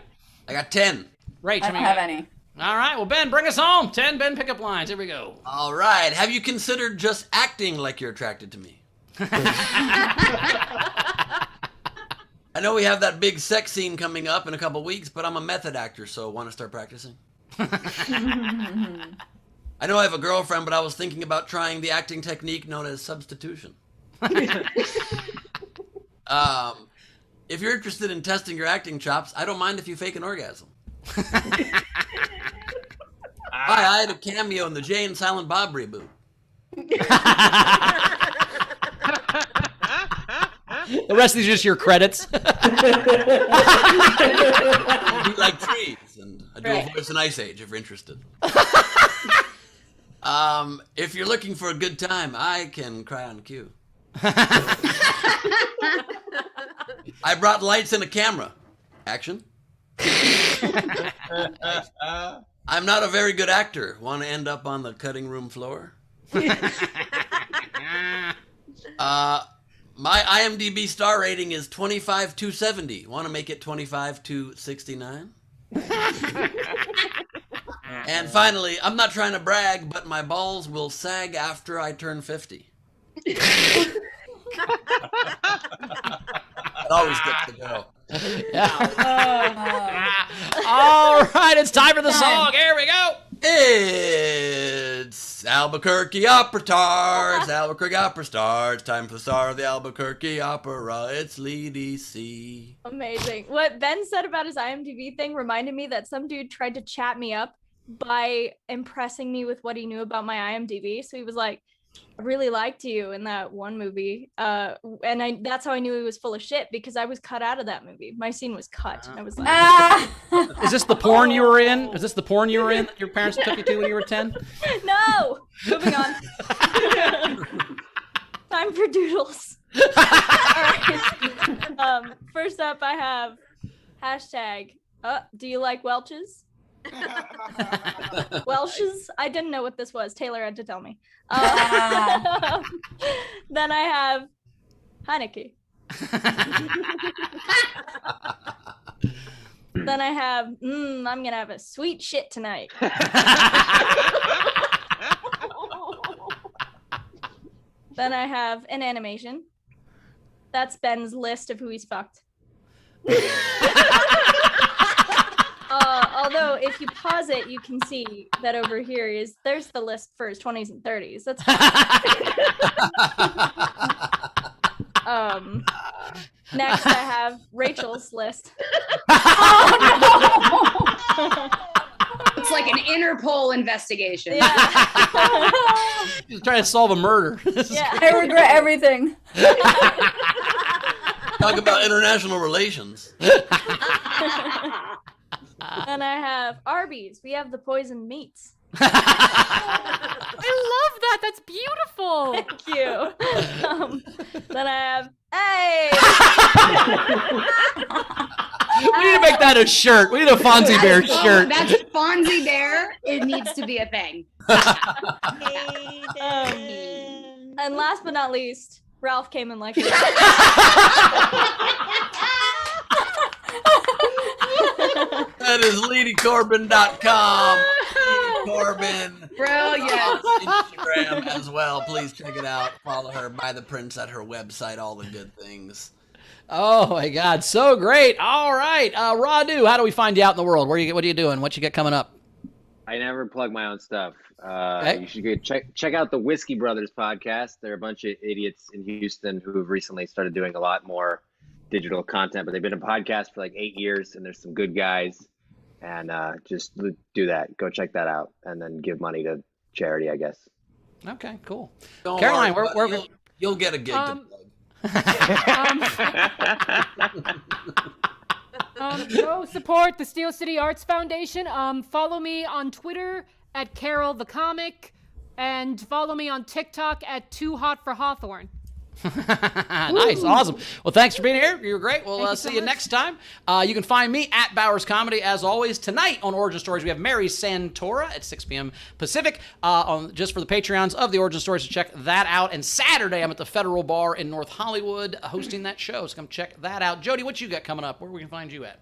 I got 10. Rach, I don't have any. All right, well, Ben, bring us home. 10 Ben pickup lines. Here we go. All right. Have you considered just acting like you're attracted to me? I know we have that big sex scene coming up in a couple weeks, but I'm a method actor, so want to start practicing? I know I have a girlfriend, but I was thinking about trying the acting technique known as substitution. If you're interested in testing your acting chops, I don't mind if you fake an orgasm. Hi, I had a cameo in the Jay and Silent Bob reboot. The rest of these are just your credits. Be like trees, and I do a voice in Ice Age if you're interested. If you're looking for a good time, I can cry on cue. I brought lights and a camera. Action. I'm not a very good actor. Want to end up on the cutting room floor? My IMDb star rating is 25/270. Want to make it 25/269? And finally, I'm not trying to brag, but my balls will sag after I turn 50. It always gets to go. All right, it's time for the song. Here we go. It's Albuquerque Opera Stars. Albuquerque Opera Stars. Time for the star of the Albuquerque Opera. It's Lady C. Amazing. What Ben said about his IMDb thing reminded me that some dude tried to chat me up by impressing me with what he knew about my IMDb. So he was like, I really liked you in that one movie. And that's how I knew he was full of shit, because I was cut out of that movie. My scene was cut. I was like, Is this the porn you were in? Is this the porn you were in that your parents took you to when you were 10? No! Moving on. Time for doodles. All right. First up, I have hashtag, do you like Welch's? Welch's? I didn't know what this was. Taylor had to tell me. Then I have Heineke. Then I have, I'm gonna have a sweet shit tonight. Then I have an animation. That's Ben's list of who he's fucked. Although if you pause it, you can see that over here there's the list for his 20s and 30s. That's next I have Rachel's list. It's like an Interpol investigation. He's trying to solve a murder. I regret everything. Talk about international relations. And I have Arby's. We have the poisoned meats. I love that. That's beautiful. Thank you. Then I have, hey! We need to make that a shirt. We need a Fonzie Bear shirt. That's Fonzie Bear. It needs to be a thing. And last but not least, Ralph came in like it. That is LeadyCorbin.com. Lady Corbin. Brilliant. Instagram as well. Please check it out. Follow her. Buy the prints at her website. All the good things. Oh my God, so great! All right, Radu, how do we find you out in the world? What are you doing? What you got coming up? I never plug my own stuff. Okay. You should go check out the Whiskey Brothers podcast. They're a bunch of idiots in Houston who have recently started doing a lot more digital content, but they've been a podcast for like 8 years, and there's some good guys. And just do that. Go check that out, and then give money to charity, I guess. Okay, cool. Don't Caroline, worry, you'll get a gig to plug. Go support the Steel City Arts Foundation. Follow me on Twitter at Carol the Comic, and follow me on TikTok at Too Hot for Hawthorne. Nice, awesome. Well, thanks for being here. You were great. We'll so see you much. next time. You can find me at Bowers Comedy as always. Tonight on Origin Stories, we have Mary Santora at 6 p.m. Pacific just for the Patreons of the Origin Stories. So check that out. And Saturday, I'm at the Federal Bar in North Hollywood hosting that show. So come check that out. Jody, what you got coming up? Where we can find you at?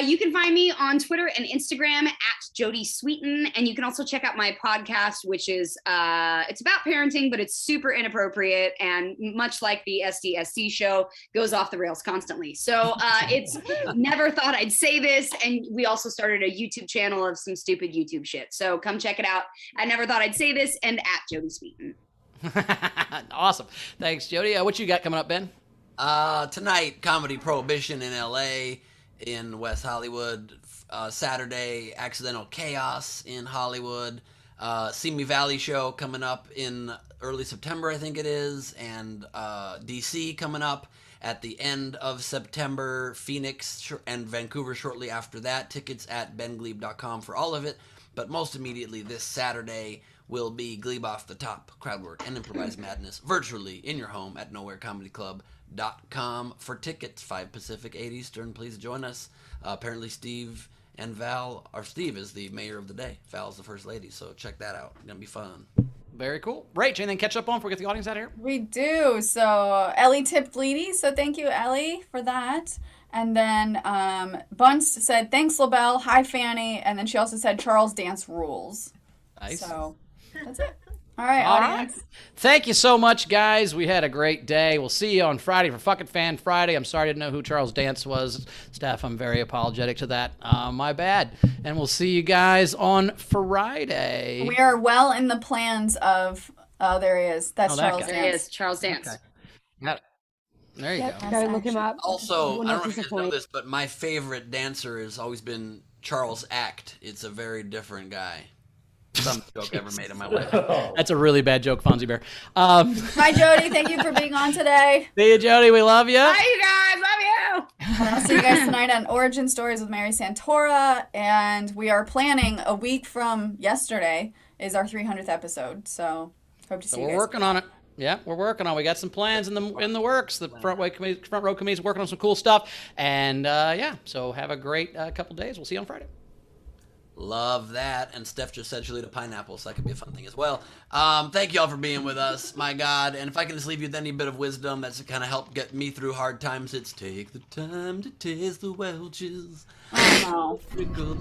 You can find me on Twitter and Instagram at Jody Sweeten, and you can also check out my podcast, which is it's about parenting, but it's super inappropriate and much like the SDSC show, goes off the rails constantly. So it's never thought I'd say this, and we also started a YouTube channel of some stupid YouTube shit. So come check it out. I never thought I'd say this, and at Jody Sweeten. Awesome. Thanks, Jody. What you got coming up, Ben? Tonight, Comedy Prohibition in LA. In West Hollywood, Saturday, Accidental Chaos in Hollywood, Simi Valley show coming up in early September, I think it is, and DC coming up at the end of September, Phoenix and Vancouver shortly after that. Tickets at bengleib.com for all of it, but most immediately this Saturday will be Gleib Off the Top, crowd work, and improvised madness virtually in your home at nowherecomedyclub.com for tickets. 5 Pacific, 8 Eastern. Please join us. Apparently Steve and Val, or Steve is the mayor of the day. Val's the first lady, so check that out. It's going to be fun. Very cool. Rach, anything catch up on before we get the audience out of here? We do. So Ellie tipped Leedy, so thank you, Ellie, for that. And then Bunce said, thanks, LaBelle. Hi, Fanny. And then she also said, Charles Dance rules. Nice. So that's it. All right, All audience. Thank you so much, guys. We had a great day. We'll see you on Friday for Fucking Fan Friday. I'm sorry I didn't know who Charles Dance was. Steph, I'm very apologetic to that. My bad. And we'll see you guys on Friday. We are well in the plans of. Oh, there he is. That's that Charles guy. Dance. There he is, Charles Dance. Okay. Yeah. There you Yep, go. go look him up. Also, You will I not don't know if you guys know disappoint. this, but my favorite dancer has always been Charles Act. It's a very different guy. Some joke I ever made in my life. That's a really bad joke, Fonzie Bear. Hi, Jody. Thank you for being on today. See you, Jody. We love you. Bye, you guys. Love you. And I'll see you guys tonight on Origin Stories with Mary Santora. And we are planning a week from yesterday is our 300th episode. So hope to see So you we're guys. working on it. Yeah, we're working on it. We got some plans in the works. The front row committee's working on some cool stuff. And yeah, so have a great couple days. We'll see you on Friday. Love that. And Steph just said she'll eat a pineapple, so that could be a fun thing as well. Thank you all for being with us. My God. And if I can just leave you with any bit of wisdom that's kind of helped get me through hard times, it's take the time to taste the Welch's. Oh, no. Because